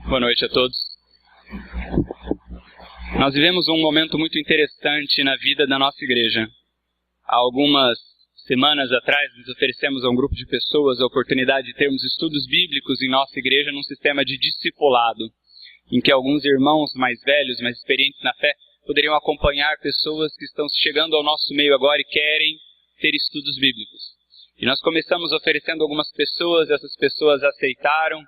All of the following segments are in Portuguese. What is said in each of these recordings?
Boa noite a todos. Nós vivemos um momento muito interessante na vida da nossa igreja. Há algumas semanas atrás, nos oferecemos a um grupo de pessoas a oportunidade de termos estudos bíblicos em nossa igreja num sistema de discipulado, em que alguns irmãos mais velhos, mais experientes na fé, poderiam acompanhar pessoas que estão chegando ao nosso meio agora e querem ter estudos bíblicos. E nós começamos oferecendo algumas pessoas, essas pessoas aceitaram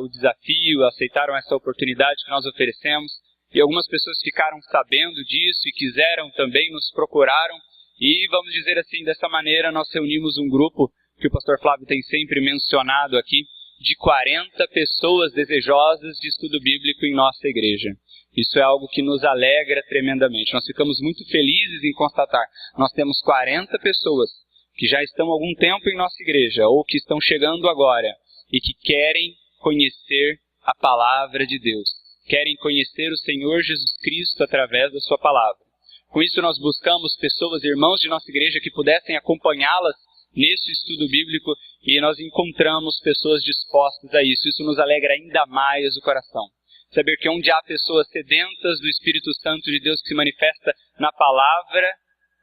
o desafio, aceitaram essa oportunidade que nós oferecemos, e algumas pessoas ficaram sabendo disso e quiseram também, nos procuraram, e vamos dizer assim, dessa maneira nós reunimos um grupo que o pastor Flávio tem sempre mencionado aqui, de 40 pessoas desejosas de estudo bíblico em nossa igreja. Isso é algo que nos alegra tremendamente. Nós ficamos muito felizes em constatar. Nós temos 40 pessoas que já estão há algum tempo em nossa igreja, ou que estão chegando agora, e que querem conhecer a palavra de Deus. Querem conhecer o Senhor Jesus Cristo através da sua palavra. Com isso nós buscamos pessoas, irmãos de nossa igreja, que pudessem acompanhá-las nesse estudo bíblico, e nós encontramos pessoas dispostas a isso. Isso nos alegra ainda mais o coração. Saber que onde há pessoas sedentas do Espírito Santo de Deus que se manifesta na palavra,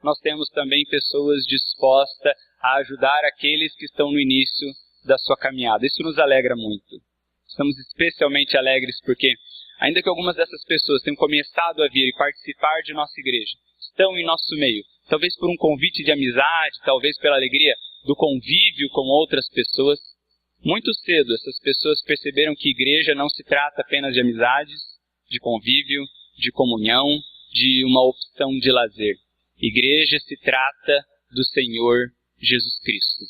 nós temos também pessoas dispostas a ajudar aqueles que estão no início da sua caminhada. Isso nos alegra muito. Estamos especialmente alegres porque, ainda que algumas dessas pessoas tenham começado a vir e participar de nossa igreja, estão em nosso meio, talvez por um convite de amizade, talvez pela alegria do convívio com outras pessoas, muito cedo essas pessoas perceberam que igreja não se trata apenas de amizades, de convívio, de comunhão, de uma opção de lazer. Igreja se trata do Senhor Jesus Cristo.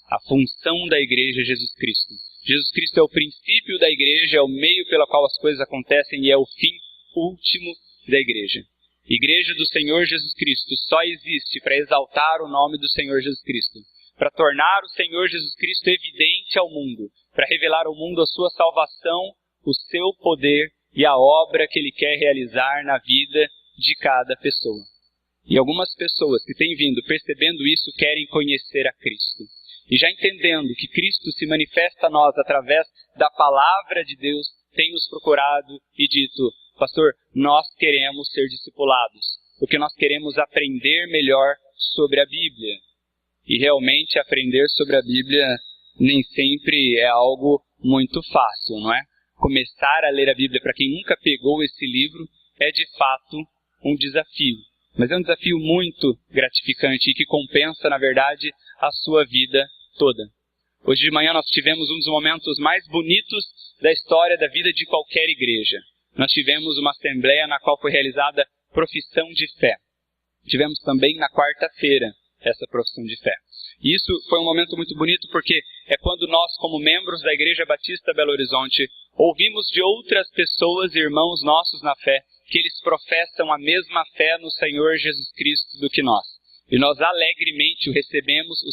A função da igreja é Jesus Cristo. Jesus Cristo é o princípio da igreja, é o meio pelo qual as coisas acontecem e é o fim último da igreja. Igreja do Senhor Jesus Cristo só existe para exaltar o nome do Senhor Jesus Cristo, para tornar o Senhor Jesus Cristo evidente ao mundo, para revelar ao mundo a sua salvação, o seu poder e a obra que Ele quer realizar na vida de cada pessoa. E algumas pessoas que têm vindo percebendo isso querem conhecer a Cristo. E já entendendo que Cristo se manifesta a nós através da palavra de Deus, têm nos procurado e dito: pastor, nós queremos ser discipulados, porque nós queremos aprender melhor sobre a Bíblia. E realmente aprender sobre a Bíblia nem sempre é algo muito fácil, não é? Começar a ler a Bíblia, para quem nunca pegou esse livro, é de fato um desafio. Mas é um desafio muito gratificante e que compensa, na verdade, a sua vida toda. Hoje de manhã nós tivemos um dos momentos mais bonitos da história da vida de qualquer igreja. Nós tivemos uma assembleia na qual foi realizada profissão de fé. Tivemos também na quarta-feira essa profissão de fé. E isso foi um momento muito bonito porque é quando nós, como membros da Igreja Batista Belo Horizonte, ouvimos de outras pessoas, irmãos nossos na fé, que eles professam a mesma fé no Senhor Jesus Cristo do que nós. E nós alegremente os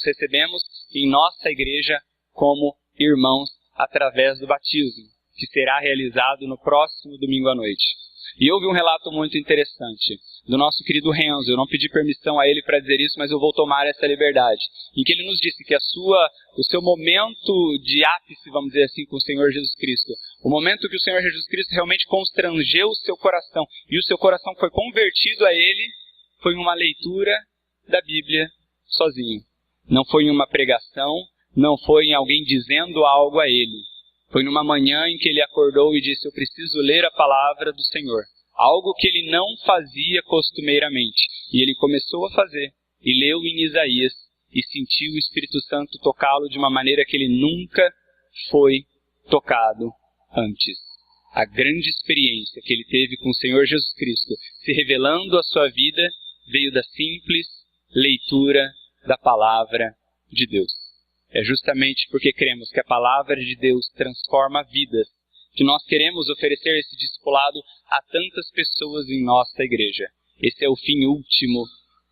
recebemos em nossa igreja como irmãos através do batismo, que será realizado no próximo domingo à noite. E houve um relato muito interessante do nosso querido Renzo. Eu não pedi permissão a ele para dizer isso, mas eu vou tomar essa liberdade. Em que ele nos disse que o seu momento de ápice, vamos dizer assim, com o Senhor Jesus Cristo, o momento que o Senhor Jesus Cristo realmente constrangeu o seu coração e o seu coração foi convertido a ele, foi uma leitura da Bíblia sozinho. Não foi em uma pregação, não foi em alguém dizendo algo a ele. Foi numa manhã em que ele acordou e disse: eu preciso ler a palavra do Senhor. Algo que ele não fazia costumeiramente. E ele começou a fazer. E leu em Isaías. E sentiu o Espírito Santo tocá-lo de uma maneira que ele nunca foi tocado antes. A grande experiência que ele teve com o Senhor Jesus Cristo, se revelando a sua vida, veio da simples leitura da palavra de Deus. É justamente porque cremos que a palavra de Deus transforma vidas, que nós queremos oferecer esse discipulado a tantas pessoas em nossa igreja. Esse é o fim último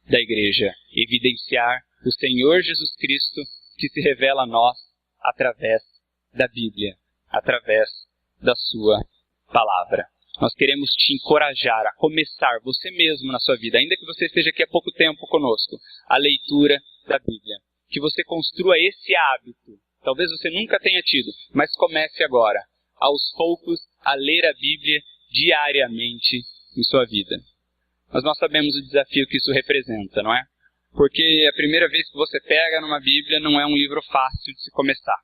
da igreja, evidenciar o Senhor Jesus Cristo que se revela a nós através da Bíblia, através da sua palavra. Nós queremos te encorajar a começar você mesmo na sua vida, ainda que você esteja aqui há pouco tempo conosco, a leitura da Bíblia. Que você construa esse hábito. Talvez você nunca tenha tido, mas comece agora aos poucos, a ler a Bíblia diariamente em sua vida. Mas nós sabemos o desafio que isso representa, não é? Porque a primeira vez que você pega numa Bíblia não é um livro fácil de se começar.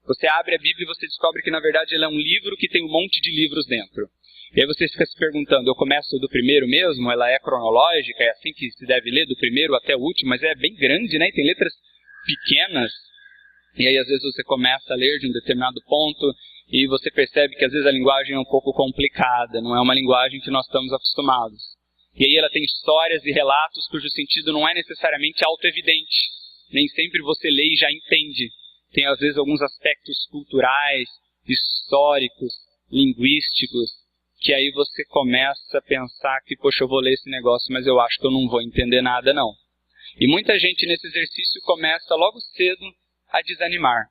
Você abre a Bíblia e você descobre que, na verdade, ele é um livro que tem um monte de livros dentro. E aí você fica se perguntando, eu começo do primeiro mesmo? Ela é cronológica? É assim que se deve ler, do primeiro até o último? Mas é bem grande, né? E tem letras pequenas. E aí, às vezes, você começa a ler de um determinado ponto e você percebe que, às vezes, a linguagem é um pouco complicada. Não é uma linguagem que nós estamos acostumados. E aí ela tem histórias e relatos cujo sentido não é necessariamente autoevidente. Nem sempre você lê e já entende. Tem, às vezes, alguns aspectos culturais, históricos, linguísticos, que aí você começa a pensar que, poxa, eu vou ler esse negócio, mas eu acho que eu não vou entender nada, não. E muita gente nesse exercício começa logo cedo a desanimar,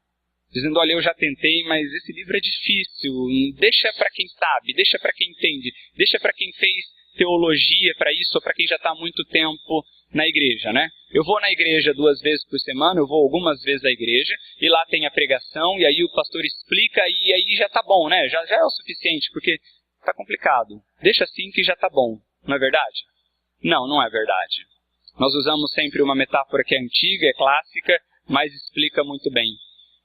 dizendo, olha, eu já tentei, mas esse livro é difícil, deixa para quem sabe, deixa para quem entende, deixa para quem fez teologia para isso, ou para quem já está há muito tempo na igreja, né? Eu vou na igreja 2 vezes por semana, eu vou algumas vezes à igreja, e lá tem a pregação, e aí o pastor explica, e aí já tá bom, né? Já é o suficiente, porque tá complicado. Deixa assim que já tá bom, não é verdade? Não, não é verdade. Nós usamos sempre uma metáfora que é antiga, é clássica, mas explica muito bem.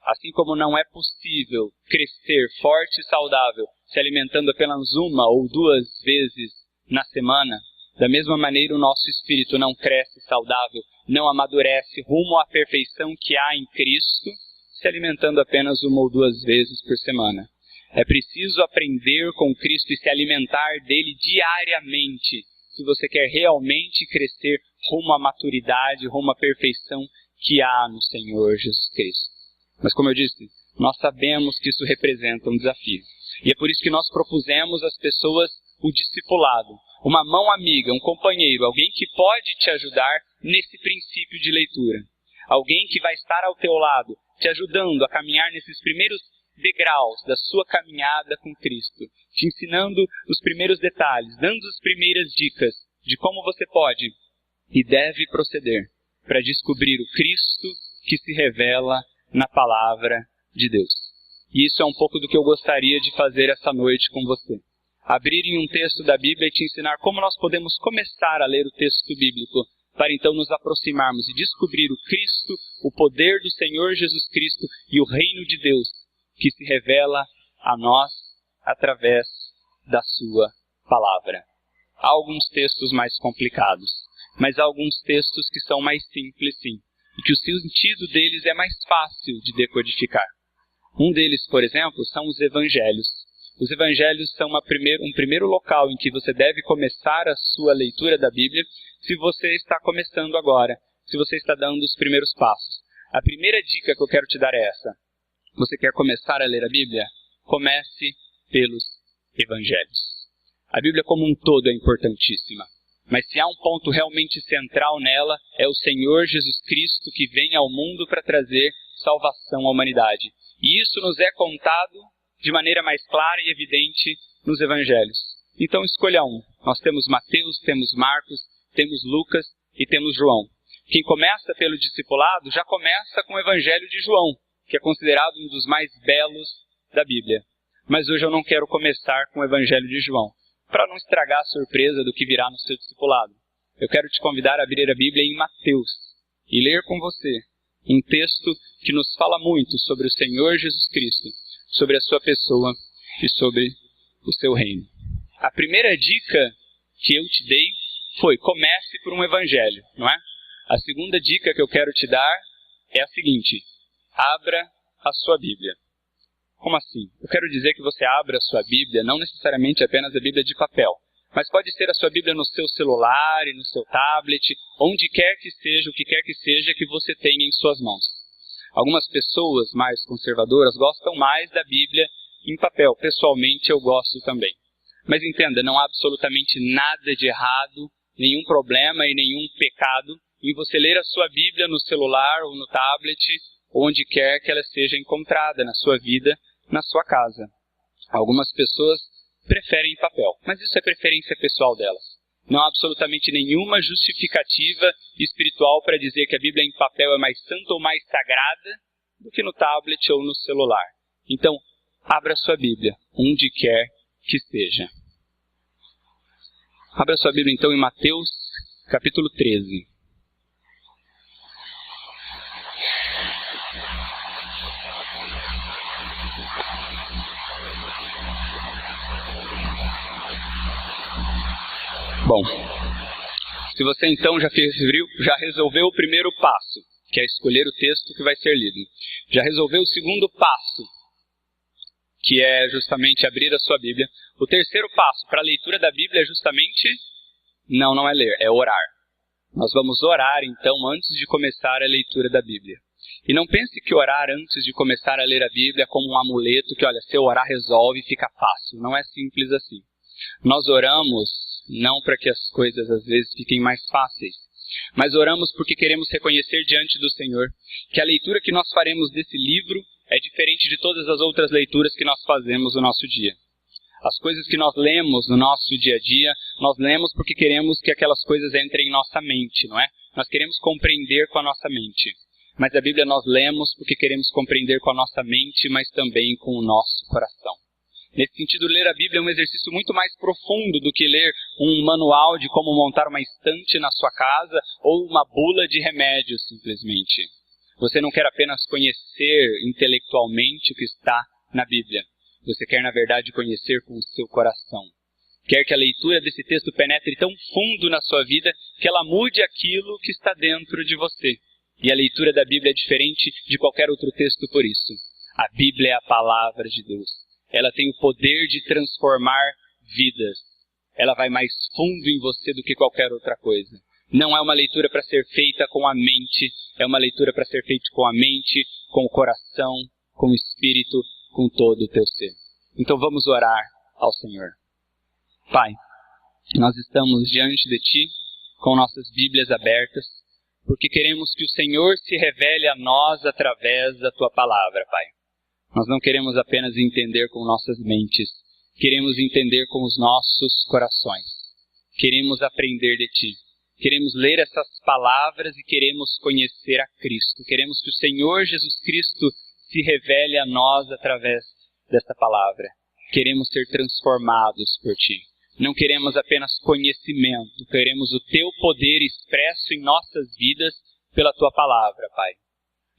Assim como não é possível crescer forte e saudável se alimentando apenas 1 ou 2 vezes na semana, da mesma maneira o nosso espírito não cresce saudável, não amadurece rumo à perfeição que há em Cristo, se alimentando apenas 1 ou 2 vezes por semana. É preciso aprender com Cristo e se alimentar dele diariamente, se você quer realmente crescer rumo à maturidade, rumo à perfeição que há no Senhor Jesus Cristo. Mas como eu disse, nós sabemos que isso representa um desafio. E é por isso que nós propusemos às pessoas o discipulado, uma mão amiga, um companheiro, alguém que pode te ajudar nesse princípio de leitura. Alguém que vai estar ao teu lado, te ajudando a caminhar nesses primeiros degraus da sua caminhada com Cristo, te ensinando os primeiros detalhes, dando as primeiras dicas de como você pode e deve proceder para descobrir o Cristo que se revela na palavra de Deus. E isso é um pouco do que eu gostaria de fazer essa noite com você. Abrir em um texto da Bíblia e te ensinar como nós podemos começar a ler o texto bíblico, para então nos aproximarmos e descobrir o Cristo, o poder do Senhor Jesus Cristo e o reino de Deus, que se revela a nós através da sua palavra. Há alguns textos mais complicados, mas há alguns textos que são mais simples, sim, e que o sentido deles é mais fácil de decodificar. Um deles, por exemplo, são os evangelhos. Os evangelhos são um primeiro local em que você deve começar a sua leitura da Bíblia, se você está começando agora, se você está dando os primeiros passos. A primeira dica que eu quero te dar é essa. Você quer começar a ler a Bíblia? Comece pelos evangelhos. A Bíblia como um todo é importantíssima. Mas se há um ponto realmente central nela, é o Senhor Jesus Cristo que vem ao mundo para trazer salvação à humanidade. E isso nos é contado de maneira mais clara e evidente nos evangelhos. Então escolha um. Nós temos Mateus, temos Marcos, temos Lucas e temos João. Quem começa pelo discipulado já começa com o evangelho de João, que é considerado um dos mais belos da Bíblia. Mas hoje eu não quero começar com o evangelho de João, para não estragar a surpresa do que virá no seu discipulado. Eu quero te convidar a abrir a Bíblia em Mateus e ler com você um texto que nos fala muito sobre o Senhor Jesus Cristo, sobre a sua pessoa e sobre o seu reino. A primeira dica que eu te dei foi: comece por um evangelho, não é? A segunda dica que eu quero te dar é a seguinte: abra a sua Bíblia. Como assim? Eu quero dizer que você abra a sua Bíblia, não necessariamente apenas a Bíblia de papel, mas pode ser a sua Bíblia no seu celular e no seu tablet, onde quer que seja, o que quer que seja que você tenha em suas mãos. Algumas pessoas mais conservadoras gostam mais da Bíblia em papel. Pessoalmente, eu gosto também. Mas entenda, não há absolutamente nada de errado, nenhum problema e nenhum pecado em você ler a sua Bíblia no celular ou no tablet, onde quer que ela seja encontrada na sua vida, na sua casa. Algumas pessoas preferem em papel, mas isso é preferência pessoal delas. Não há absolutamente nenhuma justificativa espiritual para dizer que a Bíblia em papel é mais santa ou mais sagrada do que no tablet ou no celular. Então, abra sua Bíblia, onde quer que seja. Abra sua Bíblia então em Mateus, capítulo 13. Bom, se você então já resolveu o primeiro passo, que é escolher o texto que vai ser lido, já resolveu o segundo passo, que é justamente abrir a sua Bíblia, o terceiro passo para a leitura da Bíblia é justamente, não é ler, é orar. Nós vamos orar então antes de começar a leitura da Bíblia. E não pense que orar antes de começar a ler a Bíblia é como um amuleto que, olha, se eu orar resolve e fica fácil. Não é simples assim. Nós oramos não para que as coisas às vezes fiquem mais fáceis, mas oramos porque queremos reconhecer diante do Senhor que a leitura que nós faremos desse livro é diferente de todas as outras leituras que nós fazemos no nosso dia. As coisas que nós lemos no nosso dia a dia, nós lemos porque queremos que aquelas coisas entrem em nossa mente, não é? Nós queremos compreender com a nossa mente. Mas a Bíblia nós lemos porque queremos compreender com a nossa mente, mas também com o nosso coração. Nesse sentido, ler a Bíblia é um exercício muito mais profundo do que ler um manual de como montar uma estante na sua casa ou uma bula de remédio, simplesmente. Você não quer apenas conhecer intelectualmente o que está na Bíblia. Você quer, na verdade, conhecer com o seu coração. Quer que a leitura desse texto penetre tão fundo na sua vida que ela mude aquilo que está dentro de você. E a leitura da Bíblia é diferente de qualquer outro texto por isso. A Bíblia é a palavra de Deus. Ela tem o poder de transformar vidas. Ela vai mais fundo em você do que qualquer outra coisa. Não é uma leitura para ser feita com a mente, é uma leitura para ser feita com a mente, com o coração, com o espírito, com todo o teu ser. Então vamos orar ao Senhor. Pai, nós estamos diante de Ti, com nossas Bíblias abertas, porque queremos que o Senhor se revele a nós através da Tua palavra, Pai. Nós não queremos apenas entender com nossas mentes, queremos entender com os nossos corações. Queremos aprender de Ti. Queremos ler essas palavras e queremos conhecer a Cristo. Queremos que o Senhor Jesus Cristo se revele a nós através desta palavra. Queremos ser transformados por Ti. Não queremos apenas conhecimento, queremos o Teu poder expresso em nossas vidas pela Tua palavra, Pai.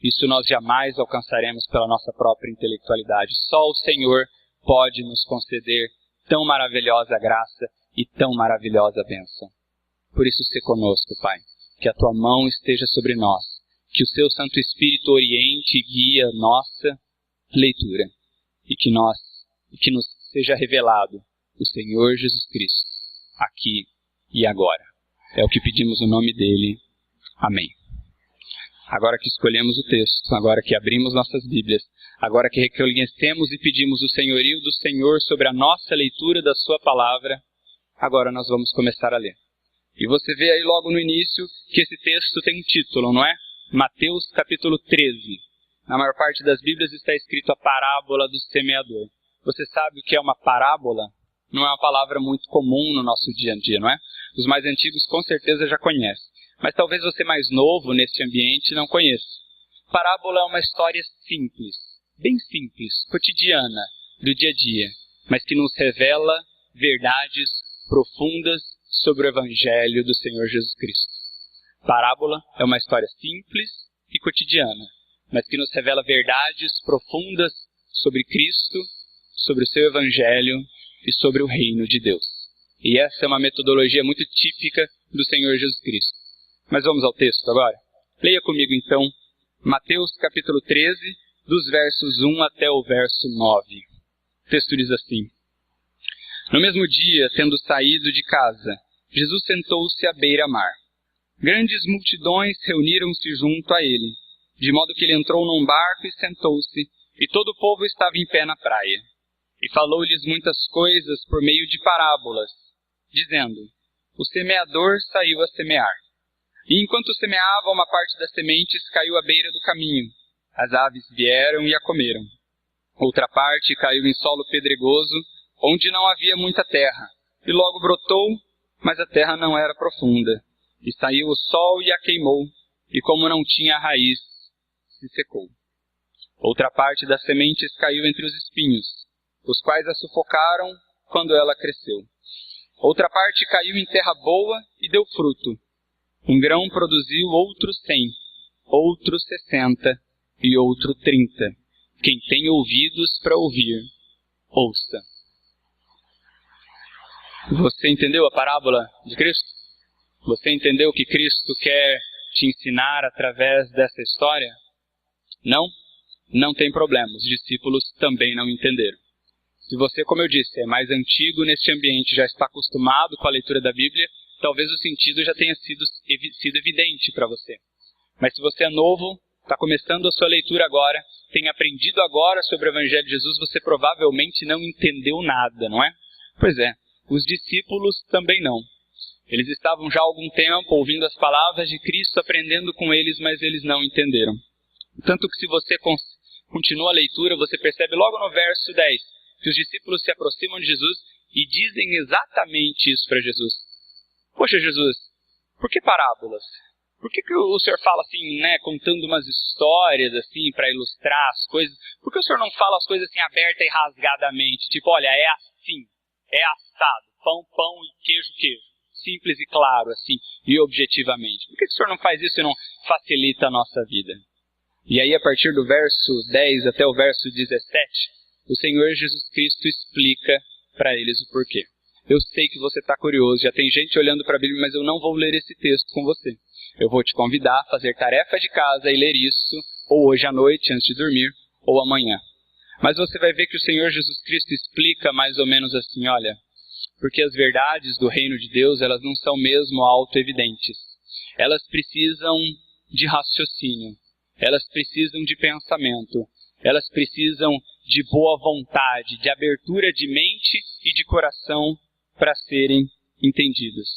Isso nós jamais alcançaremos pela nossa própria intelectualidade. Só o Senhor pode nos conceder tão maravilhosa graça e tão maravilhosa bênção. Por isso, se conosco, Pai, que a Tua mão esteja sobre nós, que o Seu Santo Espírito oriente e guie a nossa leitura, e que nos seja revelado o Senhor Jesus Cristo, aqui e agora. É o que pedimos no nome dEle. Amém. Agora que escolhemos o texto, agora que abrimos nossas Bíblias, agora que reconhecemos e pedimos o senhorio do Senhor sobre a nossa leitura da Sua palavra, agora nós vamos começar a ler. E você vê aí logo no início que esse texto tem um título, não é? Mateus capítulo 13. Na maior parte das Bíblias está escrito a parábola do semeador. Você sabe o que é uma parábola? Não é uma palavra muito comum no nosso dia a dia, não é? Os mais antigos com certeza já conhecem. Mas talvez você mais novo neste ambiente não conheça. Parábola é uma história simples, bem simples, cotidiana, do dia a dia, mas que nos revela verdades profundas sobre o Evangelho do Senhor Jesus Cristo. Parábola é uma história simples e cotidiana, mas que nos revela verdades profundas sobre Cristo, sobre o seu Evangelho e sobre o reino de Deus. E essa é uma metodologia muito típica do Senhor Jesus Cristo. Mas vamos ao texto agora? Leia comigo então, Mateus capítulo 13, dos versos 1 até o verso 9. O texto diz assim: No mesmo dia, tendo saído de casa, Jesus sentou-se à beira-mar. Grandes multidões reuniram-se junto a ele, de modo que ele entrou num barco e sentou-se, e todo o povo estava em pé na praia. E falou-lhes muitas coisas por meio de parábolas, dizendo: O semeador saiu a semear. E enquanto semeava, uma parte das sementes caiu à beira do caminho. As aves vieram e a comeram. Outra parte caiu em solo pedregoso, onde não havia muita terra, e logo brotou, mas a terra não era profunda. E saiu o sol e a queimou, e como não tinha raiz, se secou. Outra parte das sementes caiu entre os espinhos, os quais a sufocaram quando ela cresceu. Outra parte caiu em terra boa e deu fruto. Um grão produziu outros 100, outro 60 e outro 30. Quem tem ouvidos para ouvir, ouça. Você entendeu a parábola de Cristo? Você entendeu o que Cristo quer te ensinar através dessa história? Não? Não tem problema, os discípulos também não entenderam. Se você, como eu disse, é mais antigo neste ambiente, já está acostumado com a leitura da Bíblia, talvez o sentido já tenha sido evidente para você. Mas se você é novo, está começando a sua leitura agora, tem aprendido agora sobre o Evangelho de Jesus, você provavelmente não entendeu nada, não é? Pois é, os discípulos também não. Eles estavam já há algum tempo ouvindo as palavras de Cristo, aprendendo com eles, mas eles não entenderam. Tanto que se você continua a leitura, você percebe logo no verso 10, que os discípulos se aproximam de Jesus e dizem exatamente isso para Jesus. Poxa, Jesus, por que parábolas? Por que o senhor fala assim, né, contando umas histórias assim para ilustrar as coisas? Por que o senhor não fala as coisas assim aberta e rasgadamente? Tipo, olha, é assim, é assado, pão, pão e queijo, queijo. Simples e claro, assim, e objetivamente. Por que o senhor não faz isso e não facilita a nossa vida? E aí, a partir do verso 10 até o verso 17, o Senhor Jesus Cristo explica para eles o porquê. Eu sei que você está curioso, já tem gente olhando para a Bíblia, mas eu não vou ler esse texto com você. Eu vou te convidar a fazer tarefa de casa e ler isso, ou hoje à noite, antes de dormir, ou amanhã. Mas você vai ver que o Senhor Jesus Cristo explica mais ou menos assim, olha, porque as verdades do reino de Deus, elas não são mesmo autoevidentes. Elas precisam de raciocínio, elas precisam de pensamento, elas precisam de boa vontade, de abertura de mente e de coração para serem entendidas.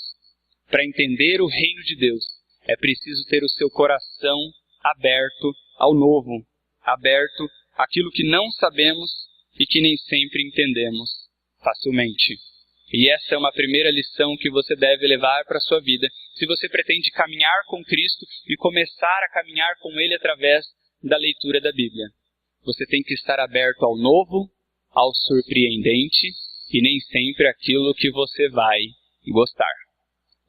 Para entender o reino de Deus, é preciso ter o seu coração aberto ao novo, aberto àquilo que não sabemos e que nem sempre entendemos facilmente. E essa é uma primeira lição que você deve levar para a sua vida, se você pretende caminhar com Cristo e começar a caminhar com Ele através da leitura da Bíblia. Você tem que estar aberto ao novo, ao surpreendente e nem sempre aquilo que você vai gostar.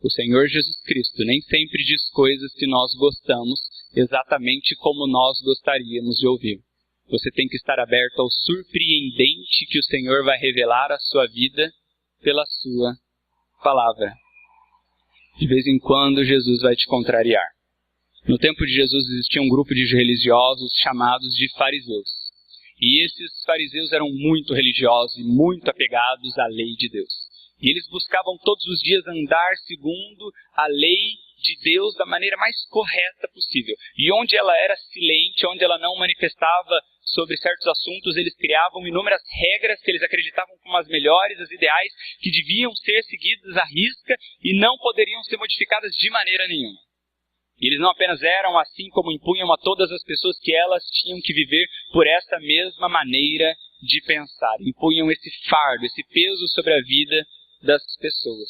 O Senhor Jesus Cristo nem sempre diz coisas que nós gostamos exatamente como nós gostaríamos de ouvir. Você tem que estar aberto ao surpreendente que o Senhor vai revelar à sua vida pela sua palavra. De vez em quando Jesus vai te contrariar. No tempo de Jesus existia um grupo de religiosos chamados de fariseus. E esses fariseus eram muito religiosos e muito apegados à lei de Deus. E eles buscavam todos os dias andar segundo a lei de Deus da maneira mais correta possível. E onde ela era silente, onde ela não manifestava sobre certos assuntos, eles criavam inúmeras regras que eles acreditavam como as melhores, as ideais, que deviam ser seguidas à risca e não poderiam ser modificadas de maneira nenhuma. E eles não apenas eram assim como impunham a todas as pessoas que elas tinham que viver por essa mesma maneira de pensar. Impunham esse fardo, esse peso sobre a vida das pessoas.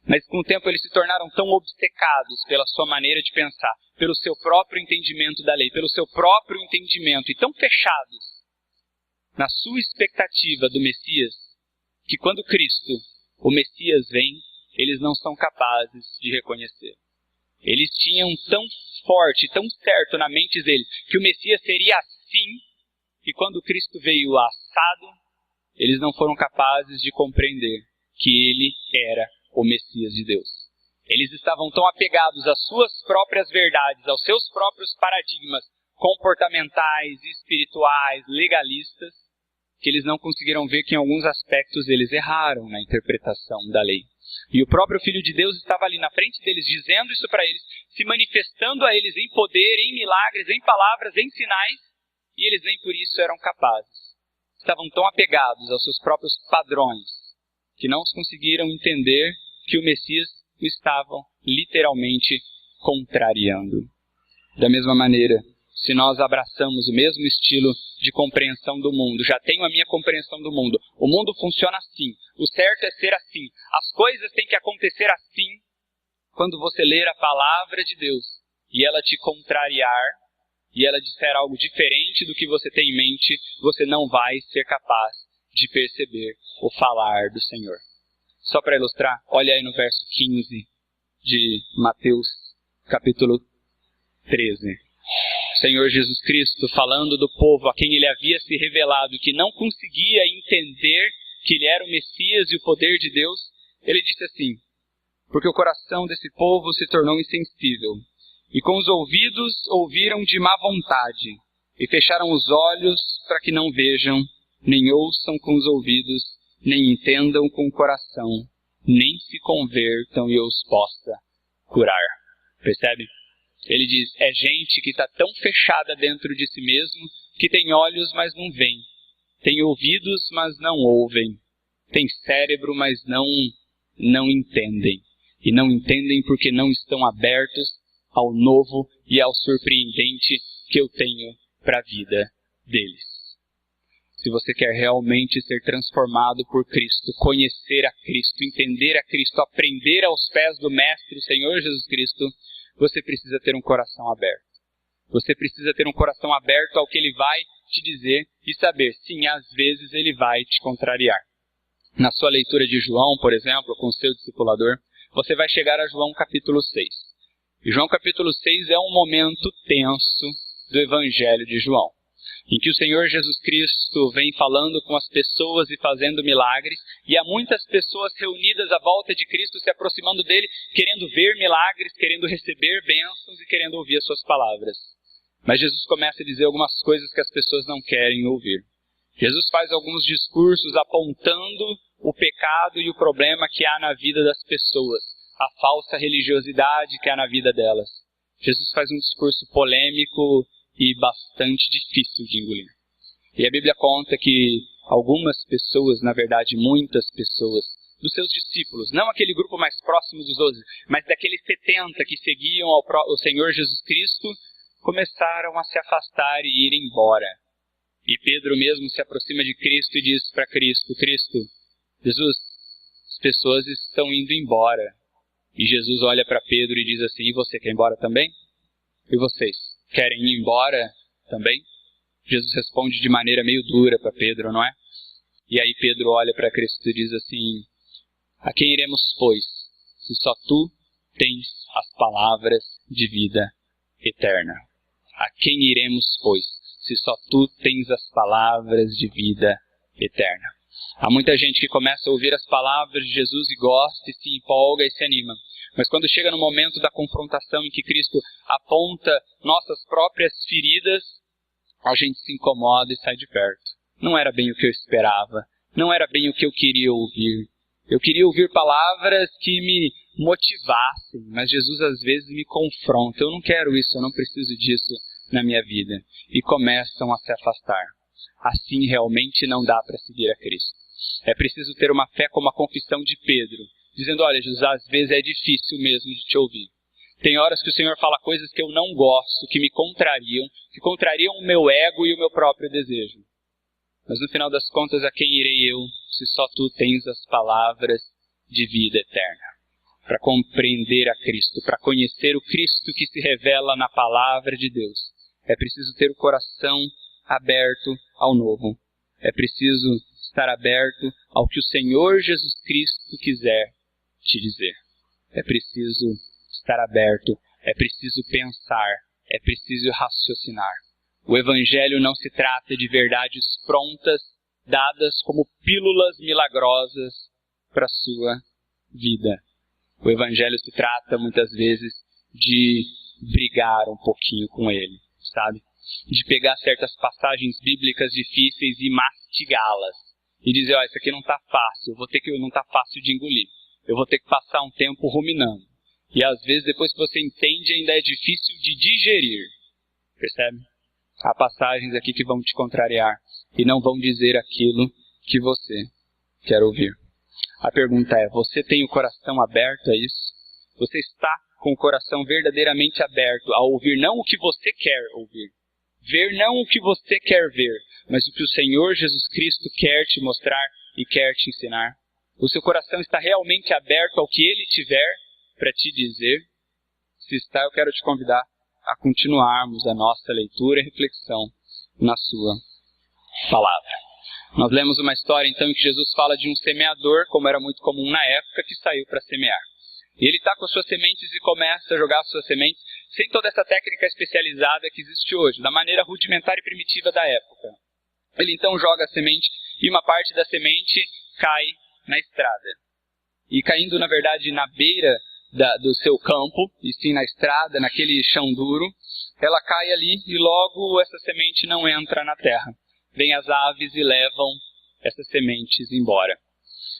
Mas com o tempo eles se tornaram tão obcecados pela sua maneira de pensar, pelo seu próprio entendimento da lei, pelo seu próprio entendimento, e tão fechados na sua expectativa do Messias, que quando Cristo, o Messias, vem, eles não são capazes de reconhecer. Eles tinham tão forte, tão certo na mente deles, que o Messias seria assim, que quando Cristo veio assado, eles não foram capazes de compreender que ele era o Messias de Deus. Eles estavam tão apegados às suas próprias verdades, aos seus próprios paradigmas comportamentais, espirituais, legalistas, que eles não conseguiram ver que em alguns aspectos eles erraram na interpretação da lei. E o próprio Filho de Deus estava ali na frente deles, dizendo isso para eles, se manifestando a eles em poder, em milagres, em palavras, em sinais, e eles nem por isso eram capazes. Estavam tão apegados aos seus próprios padrões, que não conseguiram entender que o Messias o estavam literalmente contrariando. Da mesma maneira, se nós abraçamos o mesmo estilo de compreensão do mundo, já tenho a minha compreensão do mundo, o mundo funciona assim, o certo é ser assim, as coisas têm que acontecer assim, quando você ler a palavra de Deus e ela te contrariar, e ela disser algo diferente do que você tem em mente, você não vai ser capaz de perceber o falar do Senhor. Só para ilustrar, olha aí no verso 15 de Mateus, capítulo 13. O Senhor Jesus Cristo, falando do povo a quem ele havia se revelado, que não conseguia entender que ele era o Messias e o poder de Deus, ele disse assim: porque o coração desse povo se tornou insensível, e com os ouvidos ouviram de má vontade, e fecharam os olhos para que não vejam, nem ouçam com os ouvidos, nem entendam com o coração, nem se convertam e eu os possa curar. Percebe? Ele diz, é gente que está tão fechada dentro de si mesmo, que tem olhos, mas não veem. Tem ouvidos, mas não ouvem. Tem cérebro, mas não entendem. E não entendem porque não estão abertos ao novo e ao surpreendente que eu tenho para a vida deles. Se você quer realmente ser transformado por Cristo, conhecer a Cristo, entender a Cristo, aprender aos pés do Mestre, o Senhor Jesus Cristo, você precisa ter um coração aberto. Você precisa ter um coração aberto ao que Ele vai te dizer e saber, sim, às vezes Ele vai te contrariar. Na sua leitura de João, por exemplo, com o seu discipulador, você vai chegar a João capítulo 6. E João capítulo 6 é um momento tenso do Evangelho de João, em que o Senhor Jesus Cristo vem falando com as pessoas e fazendo milagres, e há muitas pessoas reunidas à volta de Cristo, se aproximando dele, querendo ver milagres, querendo receber bênçãos e querendo ouvir as suas palavras. Mas Jesus começa a dizer algumas coisas que as pessoas não querem ouvir. Jesus faz alguns discursos apontando o pecado e o problema que há na vida das pessoas, a falsa religiosidade que há na vida delas. Jesus faz um discurso polêmico e bastante difícil de engolir. E a Bíblia conta que algumas pessoas, na verdade muitas pessoas, dos seus discípulos, não aquele grupo mais próximo dos 12, mas daqueles 70 que seguiam ao Senhor Jesus Cristo, começaram a se afastar e ir embora. E Pedro mesmo se aproxima de Cristo e diz para Cristo, Jesus, as pessoas estão indo embora. E Jesus olha para Pedro e diz assim, e você quer ir embora também? E vocês, querem ir embora também? Jesus responde de maneira meio dura para Pedro, não é? E aí Pedro olha para Cristo e diz assim, a quem iremos, pois, se só tu tens as palavras de vida eterna? A quem iremos, pois, se só tu tens as palavras de vida eterna? Há muita gente que começa a ouvir as palavras de Jesus e gosta, e se empolga e se anima. Mas quando chega no momento da confrontação em que Cristo aponta nossas próprias feridas, a gente se incomoda e sai de perto. Não era bem o que eu esperava. Não era bem o que eu queria ouvir. Eu queria ouvir palavras que me motivassem, mas Jesus às vezes me confronta. Eu não quero isso, eu não preciso disso na minha vida. E começam a se afastar. Assim realmente não dá para seguir a Cristo. É preciso ter uma fé como a confissão de Pedro, dizendo, olha Jesus, às vezes é difícil mesmo de te ouvir. Tem horas que o Senhor fala coisas que eu não gosto, que me contrariam, que contrariam o meu ego e o meu próprio desejo. Mas no final das contas, a quem irei eu, se só tu tens as palavras de vida eterna? Para compreender a Cristo, para conhecer o Cristo que se revela na palavra de Deus, é preciso ter o coração aberto ao novo. É preciso estar aberto ao que o Senhor Jesus Cristo quiser te dizer. É preciso estar aberto, é preciso pensar, é preciso raciocinar. O Evangelho não se trata de verdades prontas, dadas como pílulas milagrosas para a sua vida. O Evangelho se trata, muitas vezes, de brigar um pouquinho com ele, sabe? De pegar certas passagens bíblicas difíceis e mastigá-las. E dizer, isso aqui não está fácil, não está fácil de engolir. Eu vou ter que passar um tempo ruminando. E às vezes, depois que você entende, ainda é difícil de digerir. Percebe? Há passagens aqui que vão te contrariar e não vão dizer aquilo que você quer ouvir. A pergunta é, você tem o coração aberto a isso? Você está com o coração verdadeiramente aberto a ouvir não o que você quer ouvir, ver não o que você quer ver, mas o que o Senhor Jesus Cristo quer te mostrar e quer te ensinar? O seu coração está realmente aberto ao que Ele tiver para te dizer? Se está, eu quero te convidar a continuarmos a nossa leitura e reflexão na sua palavra. Nós lemos uma história então em que Jesus fala de um semeador, como era muito comum na época, que saiu para semear. E ele está com as suas sementes e começa a jogar as suas sementes sem toda essa técnica especializada que existe hoje, da maneira rudimentar e primitiva da época. Ele então joga a semente e uma parte da semente cai na estrada. E caindo, na verdade, na beira do seu campo, e sim na estrada, naquele chão duro, ela cai ali e logo essa semente não entra na terra. Vêm as aves e levam essas sementes embora.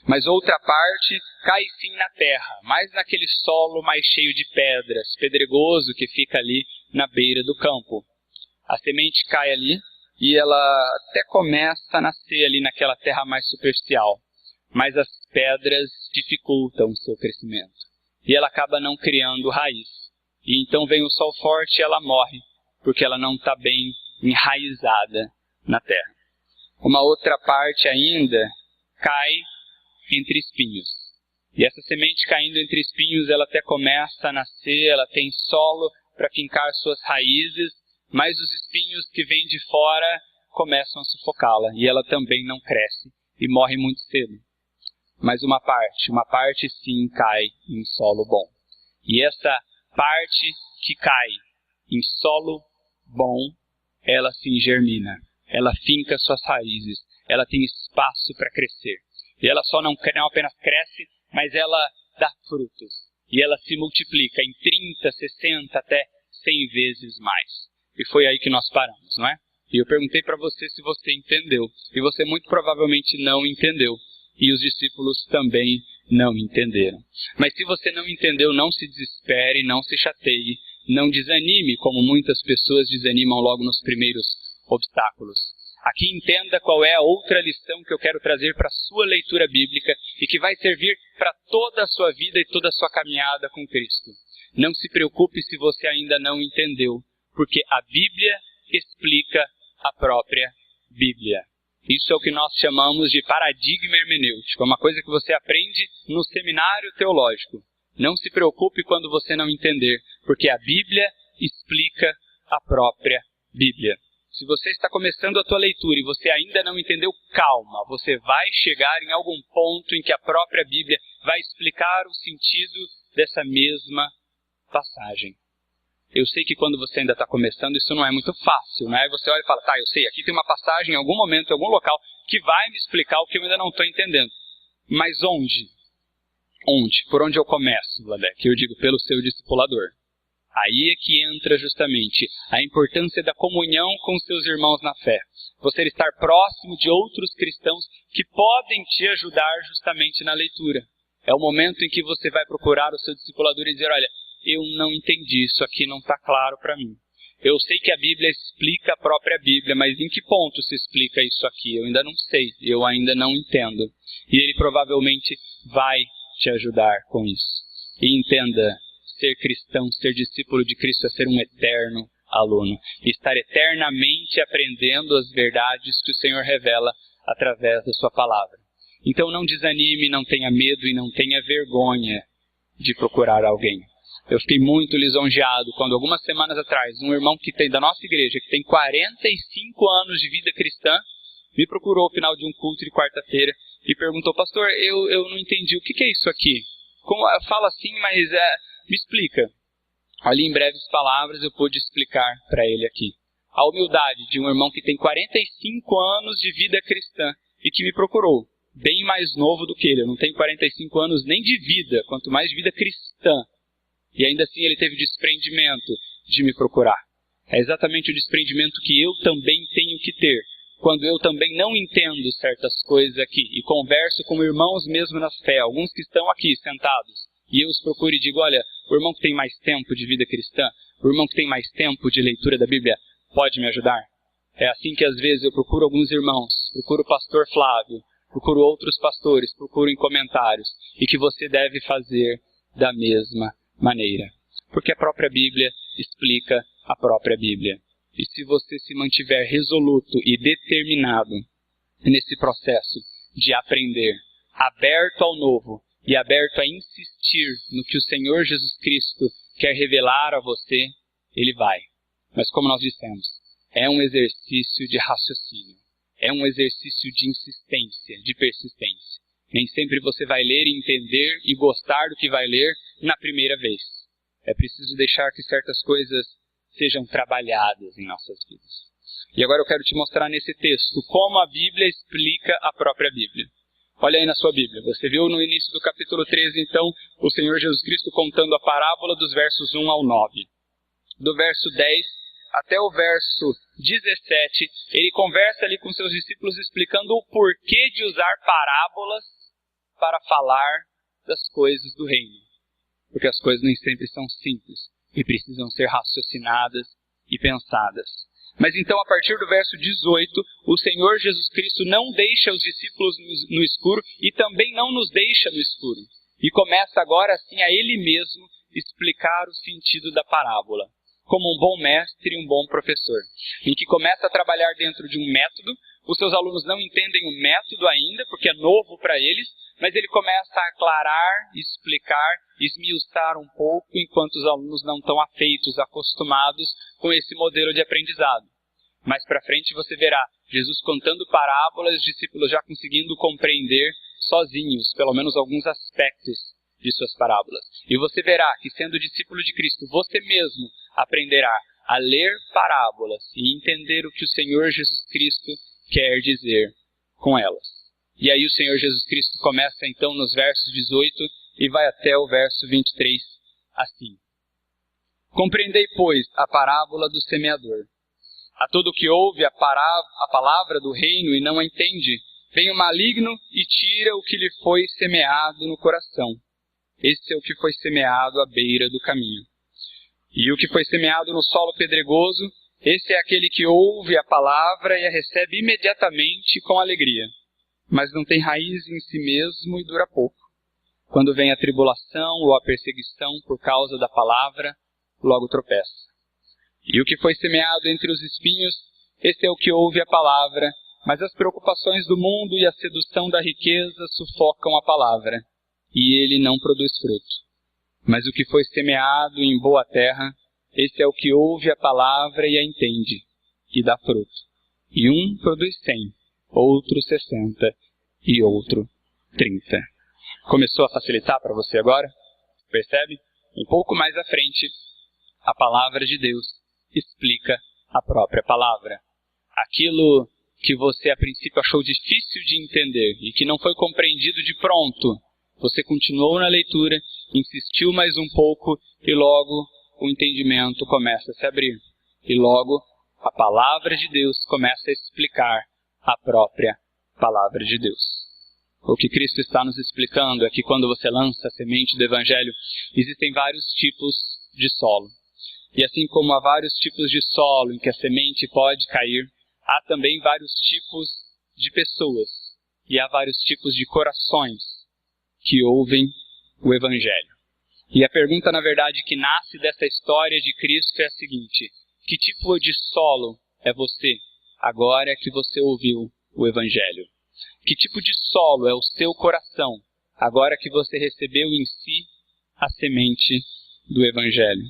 Mas outra parte cai sim na terra, mais naquele solo mais cheio de pedras, pedregoso que fica ali na beira do campo. A semente cai ali e ela até começa a nascer ali naquela terra mais superficial, mas as pedras dificultam o seu crescimento. E ela acaba não criando raiz. E então vem o sol forte e ela morre, porque ela não está bem enraizada na terra. Uma outra parte ainda cai entre espinhos. E essa semente caindo entre espinhos, ela até começa a nascer, ela tem solo para fincar suas raízes, mas os espinhos que vêm de fora começam a sufocá-la, e ela também não cresce, e morre muito cedo. Mas uma parte sim cai em solo bom. E essa parte que cai em solo bom, ela sim germina, ela finca suas raízes, ela tem espaço para crescer. E ela só não apenas cresce, mas ela dá frutos. E ela se multiplica em 30, 60, até 100 vezes mais. E foi aí que nós paramos, não é? E eu perguntei para você se você entendeu. E você muito provavelmente não entendeu. E os discípulos também não entenderam. Mas se você não entendeu, não se desespere, não se chateie, não desanime, como muitas pessoas desanimam logo nos primeiros obstáculos. Aqui entenda qual é a outra lição que eu quero trazer para a sua leitura bíblica e que vai servir para toda a sua vida e toda a sua caminhada com Cristo. Não se preocupe se você ainda não entendeu, porque a Bíblia explica a própria Bíblia. Isso é o que nós chamamos de paradigma hermenêutico, é uma coisa que você aprende no seminário teológico. Não se preocupe quando você não entender, porque a Bíblia explica a própria Bíblia. Se você está começando a tua leitura e você ainda não entendeu, calma, você vai chegar em algum ponto em que a própria Bíblia vai explicar o sentido dessa mesma passagem. Eu sei que quando você ainda está começando, isso não é muito fácil, né? Você olha e fala, tá, eu sei, aqui tem uma passagem em algum momento, em algum local, que vai me explicar o que eu ainda não estou entendendo. Mas onde? Onde? Por onde eu começo, Vladek? Eu digo, pelo seu discipulador. Aí é que entra justamente a importância da comunhão com seus irmãos na fé. Você estar próximo de outros cristãos que podem te ajudar justamente na leitura. É o momento em que você vai procurar o seu discipulador e dizer, olha, eu não entendi, isso aqui não está claro para mim. Eu sei que a Bíblia explica a própria Bíblia, mas em que ponto se explica isso aqui? Eu ainda não sei, eu ainda não entendo. E ele provavelmente vai te ajudar com isso. E entenda, ser cristão, ser discípulo de Cristo é ser um eterno aluno. Estar eternamente aprendendo as verdades que o Senhor revela através da sua palavra. Então não desanime, não tenha medo e não tenha vergonha de procurar alguém. Eu fiquei muito lisonjeado quando algumas semanas atrás um irmão que tem da nossa igreja, que tem 45 anos de vida cristã, me procurou no final de um culto de quarta-feira e perguntou, pastor, eu não entendi, o que é isso aqui? Fala assim, mas me explica. Ali em breves palavras eu pude explicar para ele aqui. A humildade de um irmão que tem 45 anos de vida cristã e que me procurou, bem mais novo do que ele. Eu não tenho 45 anos nem de vida, quanto mais de vida cristã. E ainda assim ele teve o desprendimento de me procurar. É exatamente o desprendimento que eu também tenho que ter, quando eu também não entendo certas coisas aqui, e converso com irmãos mesmo na fé, alguns que estão aqui sentados, e eu os procuro e digo, olha, o irmão que tem mais tempo de vida cristã, o irmão que tem mais tempo de leitura da Bíblia, pode me ajudar? É assim que às vezes eu procuro alguns irmãos, procuro o pastor Flávio, procuro outros pastores, procuro em comentários, e que você deve fazer da mesma maneira. Porque a própria Bíblia explica a própria Bíblia. E se você se mantiver resoluto e determinado nesse processo de aprender, aberto ao novo e aberto a insistir no que o Senhor Jesus Cristo quer revelar a você, ele vai. Mas como nós dissemos, é um exercício de raciocínio. É um exercício de insistência, de persistência. Nem sempre você vai ler e entender e gostar do que vai ler na primeira vez. É preciso deixar que certas coisas sejam trabalhadas em nossas vidas. E agora eu quero te mostrar nesse texto como a Bíblia explica a própria Bíblia. Olha aí na sua Bíblia. Você viu no início do capítulo 13, então, o Senhor Jesus Cristo contando a parábola dos versos 1 ao 9. Do verso 10 até o verso 17, ele conversa ali com seus discípulos explicando o porquê de usar parábolas para falar das coisas do reino. Porque as coisas nem sempre são simples e precisam ser raciocinadas e pensadas. Mas então, a partir do verso 18, o Senhor Jesus Cristo não deixa os discípulos no escuro e também não nos deixa no escuro. E começa agora assim a ele mesmo explicar o sentido da parábola, como um bom mestre e um bom professor, em que começa a trabalhar dentro de um método. Os seus alunos não entendem o método ainda, porque é novo para eles, mas ele começa a aclarar, explicar, esmiuçar um pouco, enquanto os alunos não estão afeitos, acostumados com esse modelo de aprendizado. Mais para frente você verá Jesus contando parábolas, os discípulos já conseguindo compreender sozinhos, pelo menos alguns aspectos de suas parábolas. E você verá que, sendo discípulo de Cristo, você mesmo aprenderá a ler parábolas e entender o que o Senhor Jesus Cristo quer dizer com elas. E aí o Senhor Jesus Cristo começa então nos versos 18 e vai até o verso 23, assim. Compreendei, pois, a parábola do semeador. A todo que ouve a palavra do reino e não a entende, vem o maligno e tira o que lhe foi semeado no coração. Esse é o que foi semeado à beira do caminho. E o que foi semeado no solo pedregoso, esse é aquele que ouve a palavra e a recebe imediatamente com alegria, mas não tem raiz em si mesmo e dura pouco. Quando vem a tribulação ou a perseguição por causa da palavra, logo tropeça. E o que foi semeado entre os espinhos, esse é o que ouve a palavra, mas as preocupações do mundo e a sedução da riqueza sufocam a palavra, e ele não produz fruto. Mas o que foi semeado em boa terra, esse é o que ouve a palavra e a entende, e dá fruto. E um produz 100, outro 60 e outro 30. Começou a facilitar para você agora? Percebe? Um pouco mais à frente, a palavra de Deus explica a própria palavra. Aquilo que você a princípio achou difícil de entender e que não foi compreendido de pronto, você continuou na leitura, insistiu mais um pouco e logo o entendimento começa a se abrir. E logo a palavra de Deus começa a explicar a própria palavra de Deus. O que Cristo está nos explicando é que quando você lança a semente do Evangelho, existem vários tipos de solo. E assim como há vários tipos de solo em que a semente pode cair, há também vários tipos de pessoas e há vários tipos de corações que ouvem o Evangelho. E a pergunta, na verdade, que nasce dessa história de Cristo é a seguinte: que tipo de solo é você, agora que você ouviu o Evangelho? Que tipo de solo é o seu coração, agora que você recebeu em si a semente do Evangelho?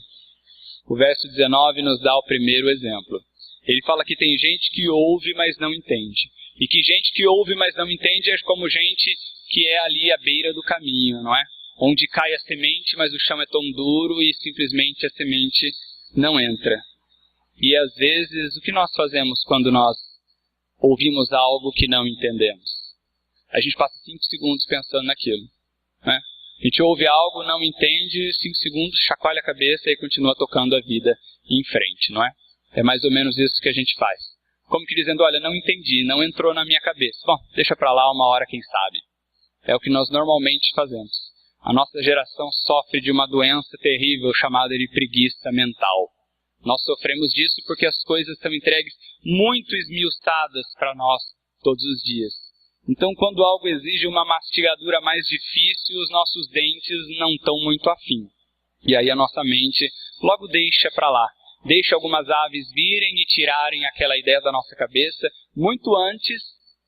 O verso 19 nos dá o primeiro exemplo. Ele fala que tem gente que ouve, mas não entende. E que gente que ouve, mas não entende é como gente que é ali à beira do caminho, não é? Onde cai a semente, mas o chão é tão duro e simplesmente a semente não entra. E às vezes, o que nós fazemos quando nós ouvimos algo que não entendemos? A gente passa 5 segundos pensando naquilo, né? A gente ouve algo, não entende, 5 segundos, chacoalha a cabeça e continua tocando a vida em frente, não é? É mais ou menos isso que a gente faz. Como que dizendo, olha, não entendi, não entrou na minha cabeça. Bom, deixa pra lá, uma hora quem sabe. É o que nós normalmente fazemos. A nossa geração sofre de uma doença terrível chamada de preguiça mental. Nós sofremos disso porque as coisas são entregues muito esmiuçadas para nós todos os dias. Então, quando algo exige uma mastigadura mais difícil, os nossos dentes não estão muito afim. E aí a nossa mente logo deixa para lá. Deixa algumas aves virem e tirarem aquela ideia da nossa cabeça muito antes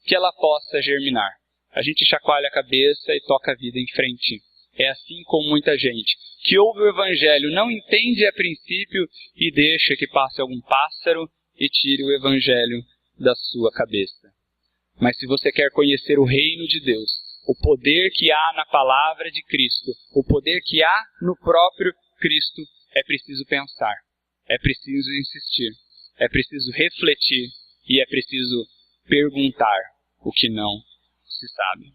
que ela possa germinar. A gente chacoalha a cabeça e toca a vida em frente. é assim com muita gente, que ouve o Evangelho, não entende a princípio e deixa que passe algum pássaro e tire o Evangelho da sua cabeça. Mas se você quer conhecer o reino de Deus, o poder que há na palavra de Cristo, o poder que há no próprio Cristo, é preciso pensar, é preciso insistir, é preciso refletir e é preciso perguntar o que não se sabe.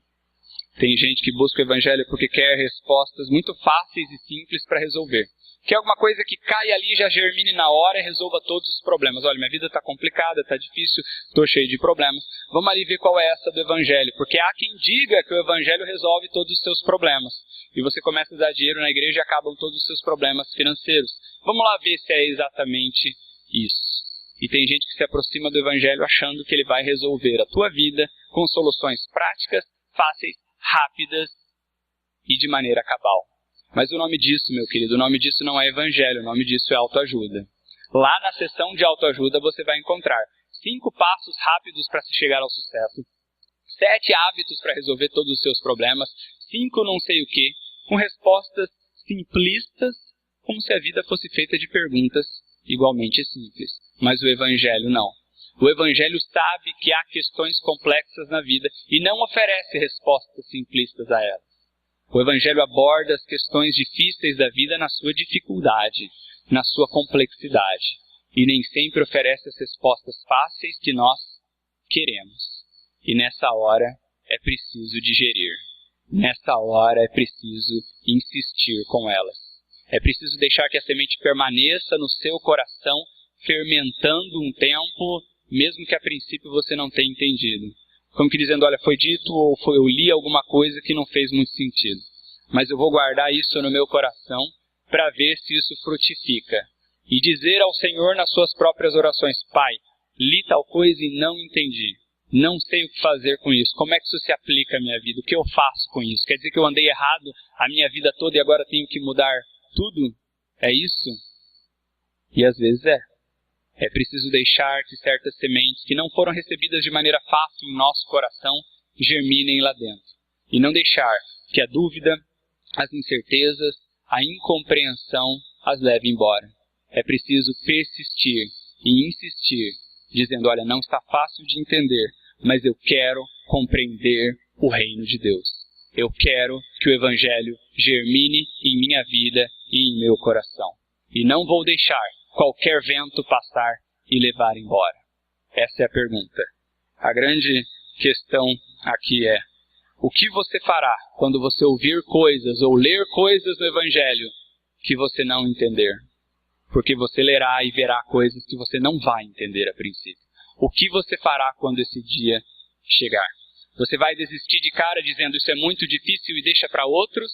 Tem gente que busca o Evangelho porque quer respostas muito fáceis e simples para resolver. Quer alguma coisa que caia ali, já germine na hora e resolva todos os problemas. Olha, minha vida está complicada, está difícil, estou cheio de problemas. Vamos ali ver qual é essa do Evangelho. Porque há quem diga que o Evangelho resolve todos os seus problemas. E você começa a dar dinheiro na igreja e acabam todos os seus problemas financeiros. Vamos lá ver se é exatamente isso. E tem gente que se aproxima do Evangelho achando que ele vai resolver a tua vida com soluções práticas, fáceis, rápidas e de maneira cabal. Mas o nome disso, meu querido, o nome disso não é Evangelho, o nome disso é autoajuda. Lá na seção de autoajuda você vai encontrar 5 passos rápidos para se chegar ao sucesso, 7 hábitos para resolver todos os seus problemas, 5 não sei o que, com respostas simplistas, como se a vida fosse feita de perguntas igualmente simples. Mas o Evangelho não. O Evangelho sabe que há questões complexas na vida e não oferece respostas simplistas a elas. O Evangelho aborda as questões difíceis da vida na sua dificuldade, na sua complexidade, e nem sempre oferece as respostas fáceis que nós queremos. E nessa hora é preciso digerir. Nessa hora é preciso insistir com elas. É preciso deixar que a semente permaneça no seu coração, fermentando um tempo, mesmo que a princípio você não tenha entendido. Como que dizendo, olha, foi dito ou eu li alguma coisa que não fez muito sentido. Mas eu vou guardar isso no meu coração para ver se isso frutifica. E dizer ao Senhor nas suas próprias orações, Pai, li tal coisa e não entendi. Não sei o que fazer com isso. Como é que isso se aplica à minha vida? O que eu faço com isso? Quer dizer que eu andei errado a minha vida toda e agora tenho que mudar tudo? É isso? E às vezes é. É preciso deixar que certas sementes que não foram recebidas de maneira fácil em nosso coração germinem lá dentro. E não deixar que a dúvida, as incertezas, a incompreensão as leve embora. É preciso persistir e insistir, dizendo, olha, não está fácil de entender, mas eu quero compreender o reino de Deus. Eu quero que o Evangelho germine em minha vida e em meu coração. E não vou deixar qualquer vento passar e levar embora. Essa é a pergunta. A grande questão aqui é, o que você fará quando você ouvir coisas ou ler coisas no Evangelho que você não entender? Porque você lerá e verá coisas que você não vai entender a princípio. O que você fará quando esse dia chegar? Você vai desistir de cara dizendo isso é muito difícil e deixa para outros?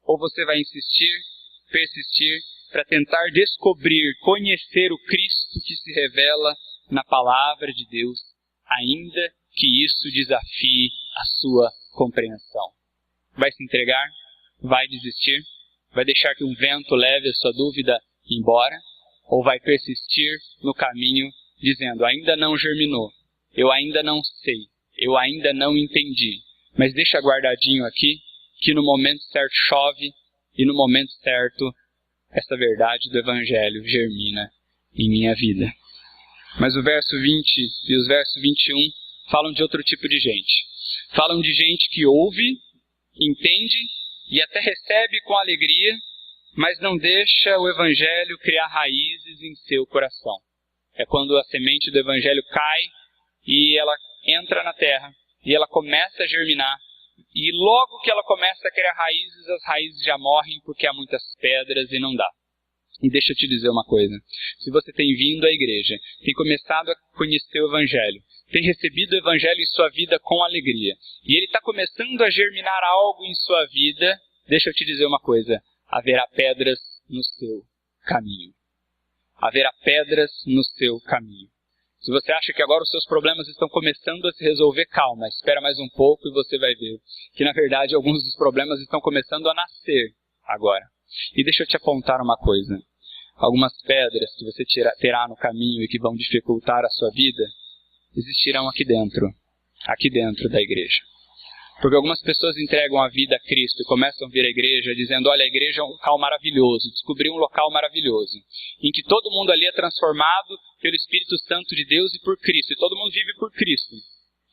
Ou você vai insistir, persistir, para tentar descobrir, conhecer o Cristo que se revela na palavra de Deus, ainda que isso desafie a sua compreensão? Vai se entregar? Vai desistir? Vai deixar que um vento leve a sua dúvida embora? Ou vai persistir no caminho dizendo, ainda não germinou, eu ainda não sei, eu ainda não entendi, mas deixa guardadinho aqui, que no momento certo chove e no momento certo essa verdade do Evangelho germina em minha vida. Mas o verso 20 e os versos 21 falam de outro tipo de gente. Falam de gente que ouve, entende e até recebe com alegria, mas não deixa o Evangelho criar raízes em seu coração. É quando a semente do Evangelho cai e ela entra na terra e ela começa a germinar. E logo que ela começa a criar raízes, as raízes já morrem porque há muitas pedras e não dá. E deixa eu te dizer uma coisa. Se você tem vindo à igreja, tem começado a conhecer o Evangelho, tem recebido o Evangelho em sua vida com alegria, e ele está começando a germinar algo em sua vida, deixa eu te dizer uma coisa. Haverá pedras no seu caminho. Haverá pedras no seu caminho. Se você acha que agora os seus problemas estão começando a se resolver, calma, espera mais um pouco e você vai ver que, na verdade, alguns dos problemas estão começando a nascer agora. E deixa eu te apontar uma coisa. Algumas pedras que você terá no caminho e que vão dificultar a sua vida, existirão aqui dentro da igreja. Porque algumas pessoas entregam a vida a Cristo e começam a vir à igreja dizendo, olha, a igreja é um local maravilhoso, descobri um local maravilhoso, em que todo mundo ali é transformado pelo Espírito Santo de Deus e por Cristo, e todo mundo vive por Cristo.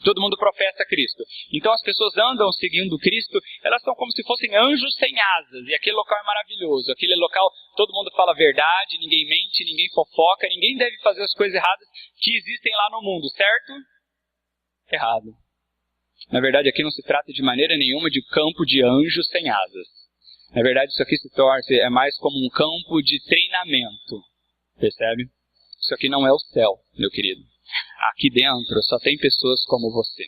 Todo mundo professa Cristo. Então as pessoas andam seguindo Cristo, elas são como se fossem anjos sem asas, e aquele local é maravilhoso, aquele local todo mundo fala a verdade, ninguém mente, ninguém fofoca, ninguém deve fazer as coisas erradas que existem lá no mundo, certo? Errado. Na verdade, aqui não se trata de maneira nenhuma de campo de anjos sem asas. Na verdade, isso aqui se torna mais como um campo de treinamento. Percebe? Isso aqui não é o céu, meu querido. Aqui dentro só tem pessoas como você.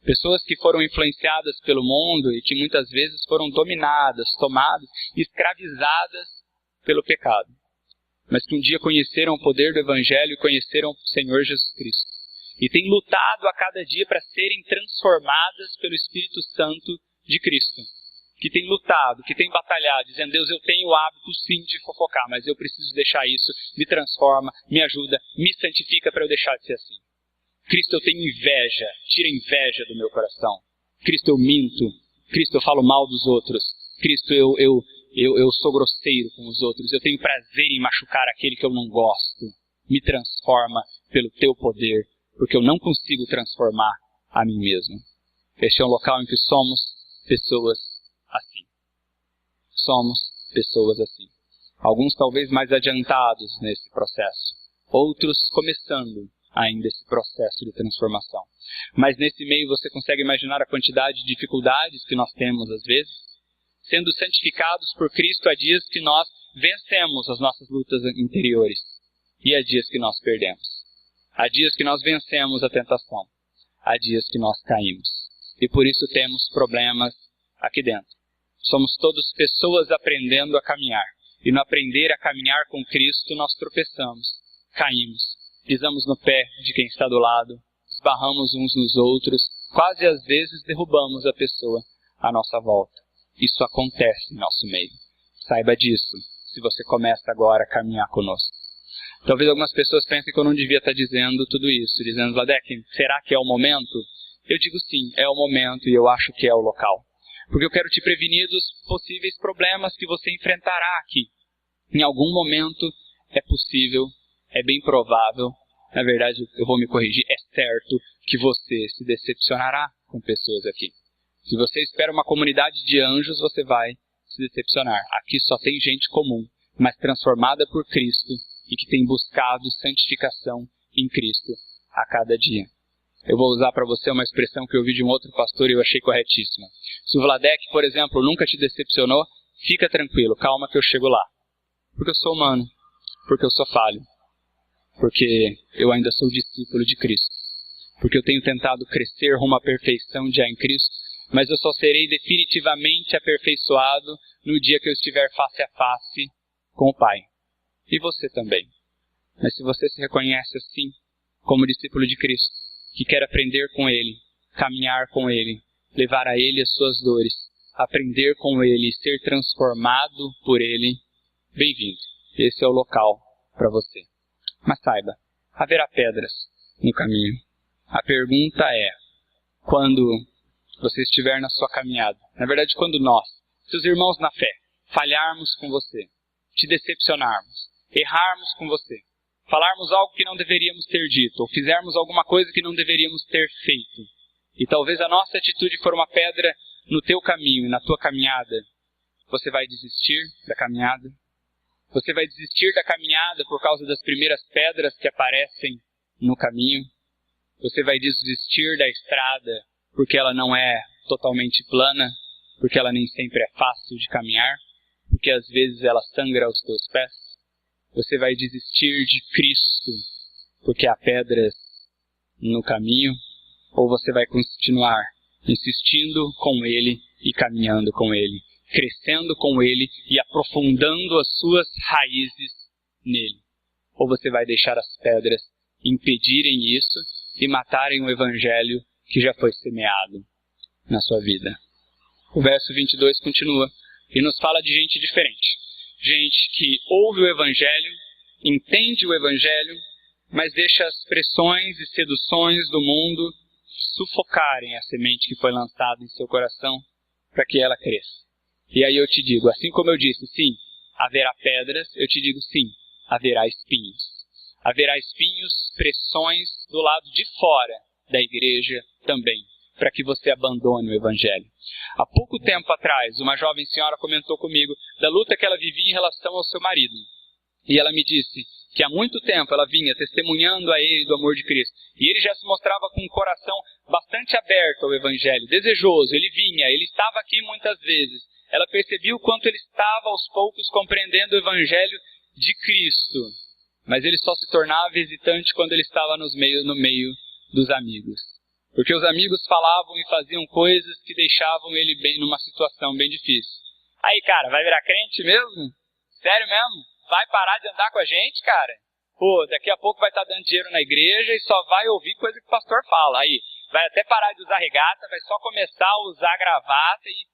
Pessoas que foram influenciadas pelo mundo e que muitas vezes foram dominadas, tomadas, escravizadas pelo pecado. Mas que um dia conheceram o poder do Evangelho e conheceram o Senhor Jesus Cristo. E têm lutado a cada dia para serem transformadas pelo Espírito Santo de Cristo. Que têm lutado, que têm batalhado, dizendo, Deus, eu tenho o hábito sim de fofocar, mas eu preciso deixar isso, me transforma, me ajuda, me santifica para eu deixar de ser assim. Cristo, eu tenho inveja, tira a inveja do meu coração. Cristo, eu minto. Cristo, eu falo mal dos outros. Cristo, eu sou grosseiro com os outros. Eu tenho prazer em machucar aquele que eu não gosto. Me transforma pelo teu poder, porque eu não consigo transformar a mim mesmo. Este é um local em que somos pessoas assim. Somos pessoas assim. Alguns talvez mais adiantados nesse processo. Outros começando ainda esse processo de transformação. Mas nesse meio você consegue imaginar a quantidade de dificuldades que nós temos às vezes? Sendo santificados por Cristo, há dias que nós vencemos as nossas lutas interiores. E há dias que nós perdemos. Há dias que nós vencemos a tentação. Há dias que nós caímos. E por isso temos problemas aqui dentro. Somos todos pessoas aprendendo a caminhar. E no aprender a caminhar com Cristo, nós tropeçamos, caímos, pisamos no pé de quem está do lado, esbarramos uns nos outros, quase às vezes derrubamos a pessoa à nossa volta. Isso acontece em nosso meio. Saiba disso, se você começa agora a caminhar conosco. Talvez algumas pessoas pensem que eu não devia estar dizendo tudo isso, dizendo, Vladek, será que é o momento? Eu digo sim, é o momento e eu acho que é o local. Porque eu quero te prevenir dos possíveis problemas que você enfrentará aqui. Em algum momento é possível, é bem provável, na verdade eu vou me corrigir, é certo que você se decepcionará com pessoas aqui. Se você espera uma comunidade de anjos, você vai se decepcionar. Aqui só tem gente comum, mas transformada por Cristo e que tem buscado santificação em Cristo a cada dia. Eu vou usar para você uma expressão que eu ouvi de um outro pastor e eu achei corretíssima. Se o Vladek, por exemplo, nunca te decepcionou, fica tranquilo, calma que eu chego lá. Porque eu sou humano, porque eu sou falho, porque eu ainda sou discípulo de Cristo, porque eu tenho tentado crescer rumo à perfeição já em Cristo, mas eu só serei definitivamente aperfeiçoado no dia que eu estiver face a face com o Pai. E você também. Mas se você se reconhece assim, como discípulo de Cristo, que quer aprender com Ele, caminhar com Ele, levar a Ele as suas dores, aprender com Ele e ser transformado por Ele, bem-vindo. Esse é o local para você. Mas saiba, haverá pedras no caminho. A pergunta é, quando você estiver na sua caminhada, na verdade quando nós, seus irmãos na fé, falharmos com você, te decepcionarmos, errarmos com você, falarmos algo que não deveríamos ter dito, ou fizermos alguma coisa que não deveríamos ter feito, e talvez a nossa atitude for uma pedra no teu caminho e na tua caminhada, você vai desistir da caminhada? Você vai desistir da caminhada por causa das primeiras pedras que aparecem no caminho? Você vai desistir da estrada porque ela não é totalmente plana, porque ela nem sempre é fácil de caminhar, porque às vezes ela sangra aos teus pés? Você vai desistir de Cristo porque há pedras no caminho? Ou você vai continuar insistindo com Ele e caminhando com Ele, crescendo com Ele e aprofundando as suas raízes nele? Ou você vai deixar as pedras impedirem isso e matarem o Evangelho que já foi semeado na sua vida? O verso 22 continua e nos fala de gente diferente. Gente que ouve o Evangelho, entende o Evangelho, mas deixa as pressões e seduções do mundo sufocarem a semente que foi lançada em seu coração para que ela cresça. E aí eu te digo, assim como eu disse, sim, haverá pedras, eu te digo sim, haverá espinhos. Haverá espinhos, pressões do lado de fora da igreja também, para que você abandone o Evangelho. Há pouco tempo atrás, uma jovem senhora comentou comigo da luta que ela vivia em relação ao seu marido. E ela me disse que há muito tempo ela vinha testemunhando a ele do amor de Cristo. E ele já se mostrava com um coração bastante aberto ao Evangelho, desejoso. Ele vinha, ele estava aqui muitas vezes. Ela percebia o quanto ele estava aos poucos compreendendo o Evangelho de Cristo. Mas ele só se tornava hesitante quando ele estava no meio dos amigos. Porque os amigos falavam e faziam coisas que deixavam ele numa situação bem difícil. Aí, cara, vai virar crente mesmo? Sério mesmo? Vai parar de andar com a gente, cara? Pô, daqui a pouco vai estar dando dinheiro na igreja e só vai ouvir coisa que o pastor fala. Aí, vai até parar de usar regata, vai só começar a usar gravata e...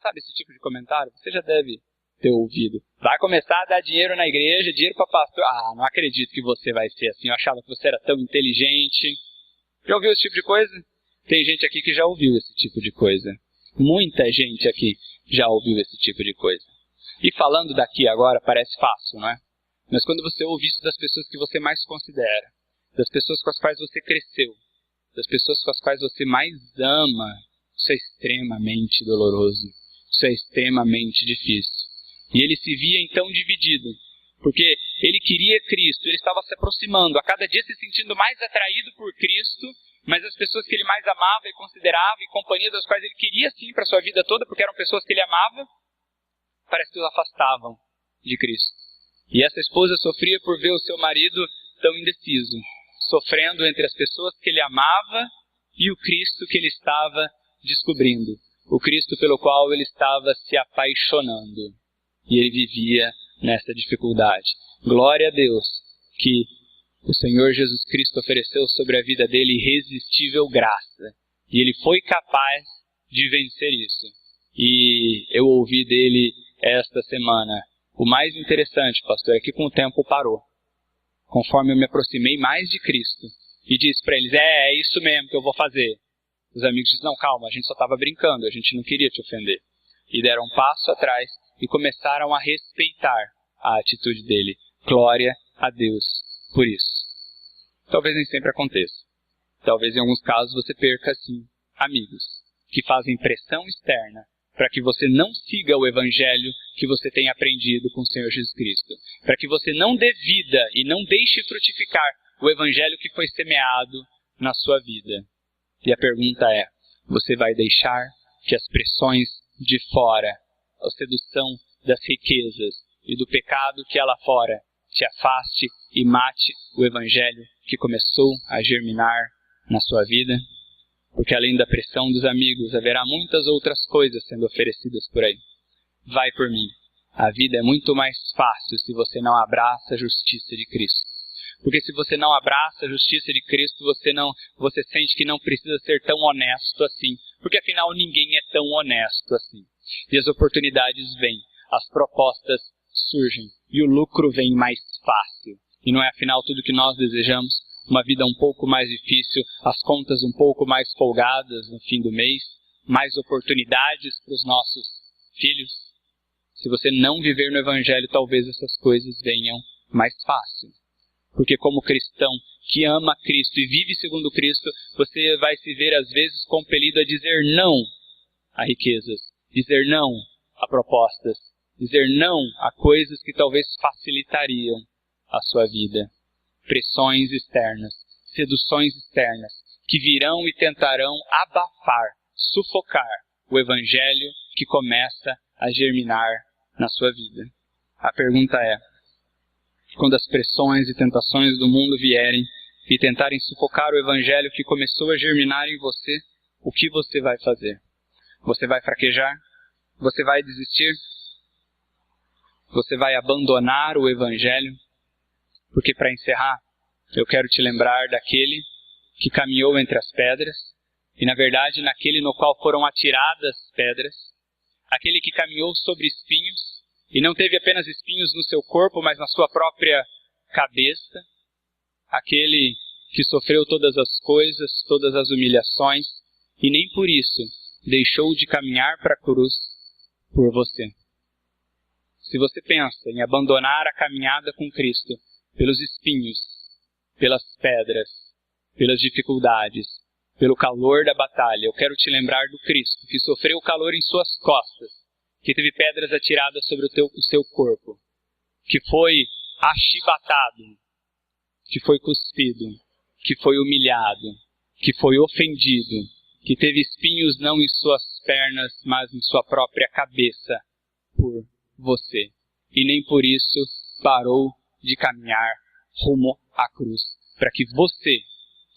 Sabe esse tipo de comentário? Você já deve ter ouvido. Vai começar a dar dinheiro na igreja, dinheiro para pastor. Ah, não acredito que você vai ser assim. Eu achava que você era tão inteligente. Já ouviu esse tipo de coisa? Tem gente aqui que já ouviu esse tipo de coisa. Muita gente aqui já ouviu esse tipo de coisa. E falando daqui agora parece fácil, não é? Mas quando você ouve isso das pessoas que você mais considera, das pessoas com as quais você cresceu, das pessoas com as quais você mais ama, isso é extremamente doloroso. Isso é extremamente difícil. E ele se via então dividido, porque ele queria Cristo, ele estava se aproximando, a cada dia se sentindo mais atraído por Cristo, mas as pessoas que ele mais amava e considerava, e companhia das quais ele queria sim para a sua vida toda, porque eram pessoas que ele amava, parece que os afastavam de Cristo. E essa esposa sofria por ver o seu marido tão indeciso, sofrendo entre as pessoas que ele amava e o Cristo que ele estava descobrindo, o Cristo pelo qual ele estava se apaixonando. E ele vivia nessa dificuldade. Glória a Deus que o Senhor Jesus Cristo ofereceu sobre a vida dele irresistível graça. E ele foi capaz de vencer isso. E eu ouvi dele esta semana. O mais interessante, pastor, é que com o tempo parou. Conforme eu me aproximei mais de Cristo. E disse para eles, é isso mesmo que eu vou fazer. Os amigos disseram, não, calma, a gente só estava brincando, a gente não queria te ofender. E deram um passo atrás e começaram a respeitar a atitude dele. Glória a Deus por isso. Talvez nem sempre aconteça. Talvez em alguns casos você perca, sim, amigos que fazem pressão externa para que você não siga o Evangelho que você tem aprendido com o Senhor Jesus Cristo. Para que você não dê vida e não deixe frutificar o Evangelho que foi semeado na sua vida. E a pergunta é, você vai deixar que as pressões de fora, a sedução das riquezas e do pecado que há lá fora te afaste e mate o Evangelho que começou a germinar na sua vida? Porque além da pressão dos amigos, haverá muitas outras coisas sendo oferecidas por aí. Vai por mim. A vida é muito mais fácil se você não abraça a justiça de Cristo. Porque se você não abraça a justiça de Cristo, você sente que não precisa ser tão honesto assim. Porque afinal ninguém é tão honesto assim. E as oportunidades vêm, as propostas surgem e o lucro vem mais fácil. E não é afinal tudo que nós desejamos? Uma vida um pouco mais difícil, as contas um pouco mais folgadas no fim do mês, mais oportunidades para os nossos filhos. Se você não viver no Evangelho, talvez essas coisas venham mais fácil. Porque como cristão que ama Cristo e vive segundo Cristo, você vai se ver às vezes compelido a dizer não a riquezas, dizer não a propostas, dizer não a coisas que talvez facilitariam a sua vida. Pressões externas, seduções externas, que virão e tentarão abafar, sufocar o Evangelho que começa a germinar na sua vida. A pergunta é, quando as pressões e tentações do mundo vierem e tentarem sufocar o Evangelho que começou a germinar em você, o que você vai fazer? Você vai fraquejar? Você vai desistir? Você vai abandonar o Evangelho? Porque para encerrar, eu quero te lembrar daquele que caminhou entre as pedras, e na verdade naquele no qual foram atiradas pedras, aquele que caminhou sobre espinhos, e não teve apenas espinhos no seu corpo, mas na sua própria cabeça, aquele que sofreu todas as coisas, todas as humilhações, e nem por isso deixou de caminhar para a cruz por você. Se você pensa em abandonar a caminhada com Cristo pelos espinhos, pelas pedras, pelas dificuldades, pelo calor da batalha, eu quero te lembrar do Cristo, que sofreu o calor em suas costas, que teve pedras atiradas sobre o seu corpo, que foi achibatado, que foi cuspido, que foi humilhado, que foi ofendido, que teve espinhos não em suas pernas, mas em sua própria cabeça, por você. E nem por isso parou de caminhar rumo à cruz, para que você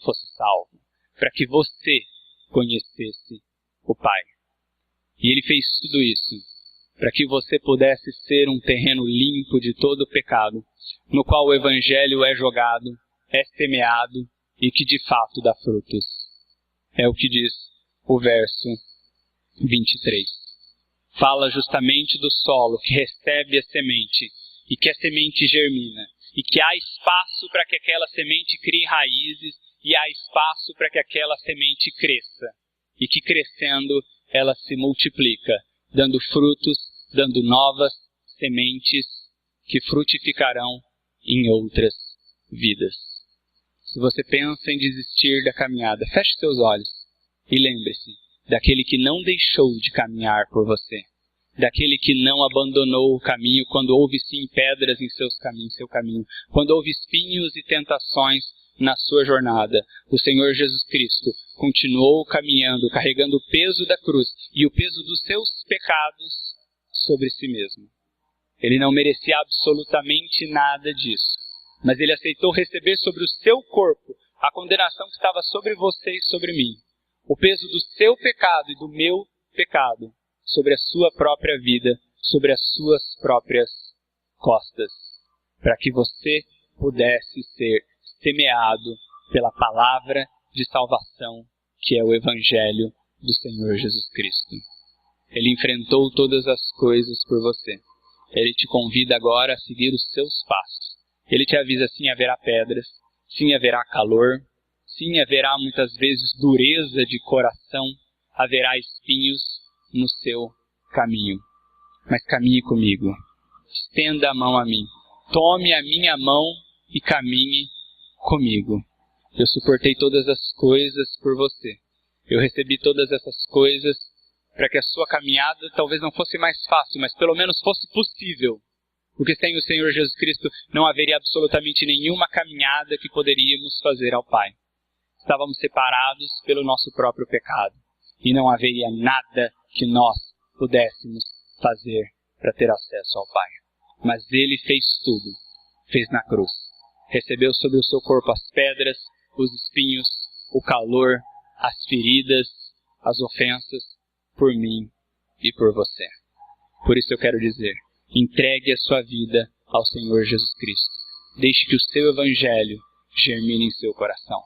fosse salvo, para que você conhecesse o Pai. E Ele fez tudo isso para que você pudesse ser um terreno limpo de todo o pecado, no qual o Evangelho é jogado, é semeado e que de fato dá frutos. É o que diz o verso 23. Fala justamente do solo que recebe a semente e que a semente germina e que há espaço para que aquela semente crie raízes e há espaço para que aquela semente cresça e que crescendo ela se multiplica, dando frutos, dando novas sementes que frutificarão em outras vidas. Se você pensa em desistir da caminhada, feche seus olhos e lembre-se daquele que não deixou de caminhar por você, daquele que não abandonou o caminho quando houve sim pedras em seu caminho, quando houve espinhos e tentações na sua jornada. O Senhor Jesus Cristo continuou caminhando, carregando o peso da cruz e o peso dos seus pecados sobre si mesmo. Ele não merecia absolutamente nada disso, mas ele aceitou receber sobre o seu corpo a condenação que estava sobre você e sobre mim, o peso do seu pecado e do meu pecado sobre a sua própria vida, sobre as suas próprias costas, para que você pudesse ser semeado pela palavra de salvação, que é o Evangelho do Senhor Jesus Cristo. Ele enfrentou todas as coisas por você. Ele te convida agora a seguir os seus passos. Ele te avisa, sim, haverá pedras, sim, haverá calor, sim, haverá muitas vezes dureza de coração, haverá espinhos no seu caminho. Mas caminhe comigo. Estenda a mão a mim. Tome a minha mão e caminhe comigo. Eu suportei todas as coisas por você. Eu recebi todas essas coisas para que a sua caminhada talvez não fosse mais fácil, mas pelo menos fosse possível. Porque sem o Senhor Jesus Cristo não haveria absolutamente nenhuma caminhada que poderíamos fazer ao Pai. Estávamos separados pelo nosso próprio pecado. E não haveria nada que nós pudéssemos fazer para ter acesso ao Pai. Mas Ele fez tudo. Fez na cruz. Recebeu sobre o seu corpo as pedras, os espinhos, o calor, as feridas, as ofensas, por mim e por você. Por isso eu quero dizer, entregue a sua vida ao Senhor Jesus Cristo. Deixe que o seu Evangelho germine em seu coração.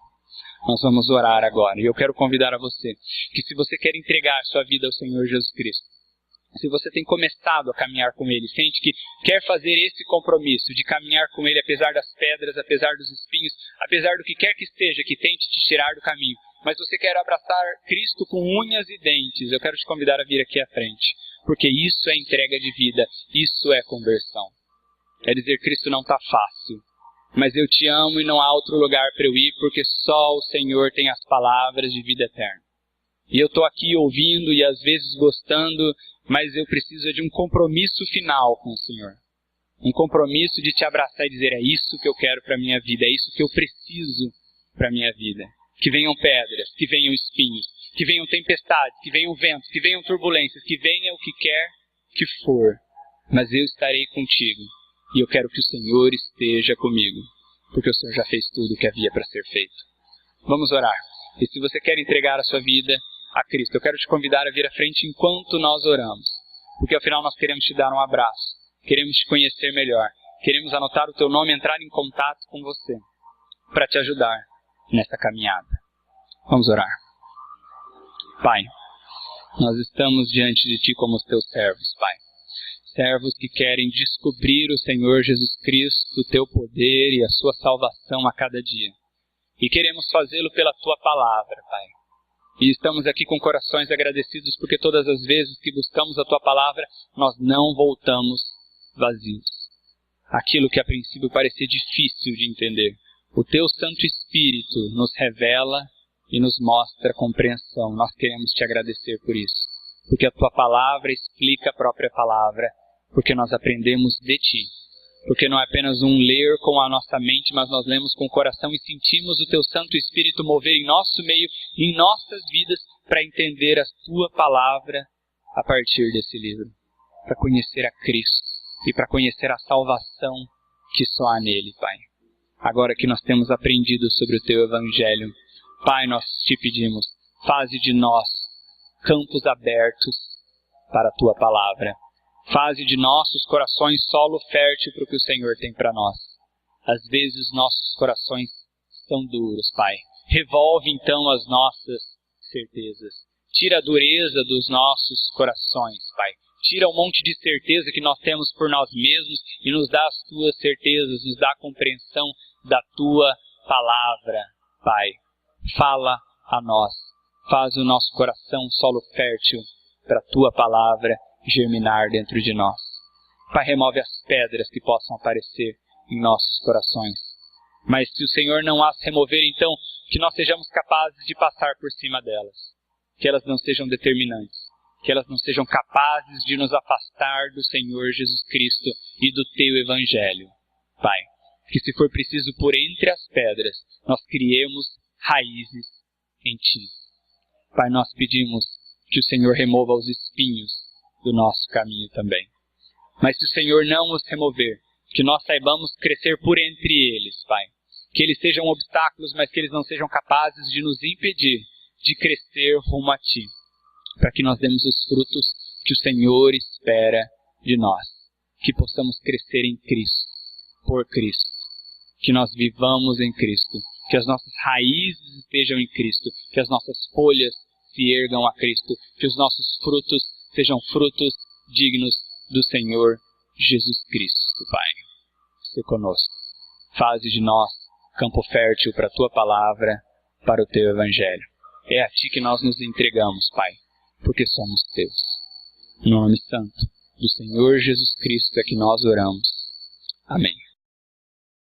Nós vamos orar agora. E eu quero convidar a você, que se você quer entregar sua vida ao Senhor Jesus Cristo, se você tem começado a caminhar com Ele, sente que quer fazer esse compromisso de caminhar com Ele apesar das pedras, apesar dos espinhos, apesar do que quer que seja que tente te tirar do caminho, mas você quer abraçar Cristo com unhas e dentes, eu quero te convidar a vir aqui à frente, porque isso é entrega de vida, isso é conversão. É dizer, Cristo, não está fácil, mas eu te amo e não há outro lugar para eu ir, porque só o Senhor tem as palavras de vida eterna. E eu estou aqui ouvindo e às vezes gostando, mas eu preciso de um compromisso final com o Senhor. Um compromisso de te abraçar e dizer, é isso que eu quero para a minha vida, é isso que eu preciso para a minha vida. Que venham pedras, que venham espinhos, que venham tempestades, que venham ventos, que venham turbulências, que venha o que quer que for. Mas eu estarei contigo e eu quero que o Senhor esteja comigo, porque o Senhor já fez tudo o que havia para ser feito. Vamos orar. E se você quer entregar a sua vida a Cristo, eu quero te convidar a vir à frente enquanto nós oramos, porque afinal nós queremos te dar um abraço, queremos te conhecer melhor, queremos anotar o teu nome e entrar em contato com você, para te ajudar nessa caminhada. Vamos orar. Pai, nós estamos diante de Ti como os Teus servos, Pai. Servos que querem descobrir o Senhor Jesus Cristo, o Teu poder e a Sua salvação a cada dia. E queremos fazê-lo pela Tua palavra, Pai. E estamos aqui com corações agradecidos porque todas as vezes que buscamos a Tua palavra, nós não voltamos vazios. Aquilo que a princípio parecia difícil de entender, o Teu Santo Espírito nos revela e nos mostra a compreensão. Nós queremos Te agradecer por isso. Porque a Tua palavra explica a própria palavra. Porque nós aprendemos de Ti. Porque não é apenas um ler com a nossa mente, mas nós lemos com o coração e sentimos o Teu Santo Espírito mover em nosso meio, em nossas vidas, para entender a Tua palavra a partir desse livro. Para conhecer a Cristo e para conhecer a salvação que só há nele, Pai. Agora que nós temos aprendido sobre o Teu Evangelho, Pai, nós Te pedimos, faze de nós campos abertos para a Tua palavra. Faze de nossos corações solo fértil para o que o Senhor tem para nós. Às vezes nossos corações são duros, Pai. Revolve então as nossas certezas. Tira a dureza dos nossos corações, Pai. Tira um monte de certeza que nós temos por nós mesmos e nos dá as Tuas certezas, nos dá a compreensão da Tua palavra, Pai. Fala a nós. Faz o nosso coração solo fértil para a Tua palavra germinar dentro de nós. Pai, remove as pedras que possam aparecer em nossos corações. Mas se o Senhor não as remover, então, que nós sejamos capazes de passar por cima delas. Que elas não sejam determinantes. Que elas não sejam capazes de nos afastar do Senhor Jesus Cristo e do Teu Evangelho. Pai, que se for preciso por entre as pedras, nós criemos raízes em Ti. Pai, nós pedimos que o Senhor remova os espinhos do nosso caminho também. Mas se o Senhor não os remover, que nós saibamos crescer por entre eles, Pai. Que eles sejam obstáculos, mas que eles não sejam capazes de nos impedir de crescer rumo a Ti. Para que nós demos os frutos que o Senhor espera de nós. Que possamos crescer em Cristo, por Cristo. Que nós vivamos em Cristo. Que as nossas raízes estejam em Cristo. Que as nossas folhas se ergam a Cristo. Que os nossos frutos sejam frutos dignos do Senhor Jesus Cristo, Pai. Se conosco. Faze de nós campo fértil para a Tua palavra, para o Teu Evangelho. É a Ti que nós nos entregamos, Pai, porque somos Teus. No nome santo do Senhor Jesus Cristo é que nós oramos. Amém.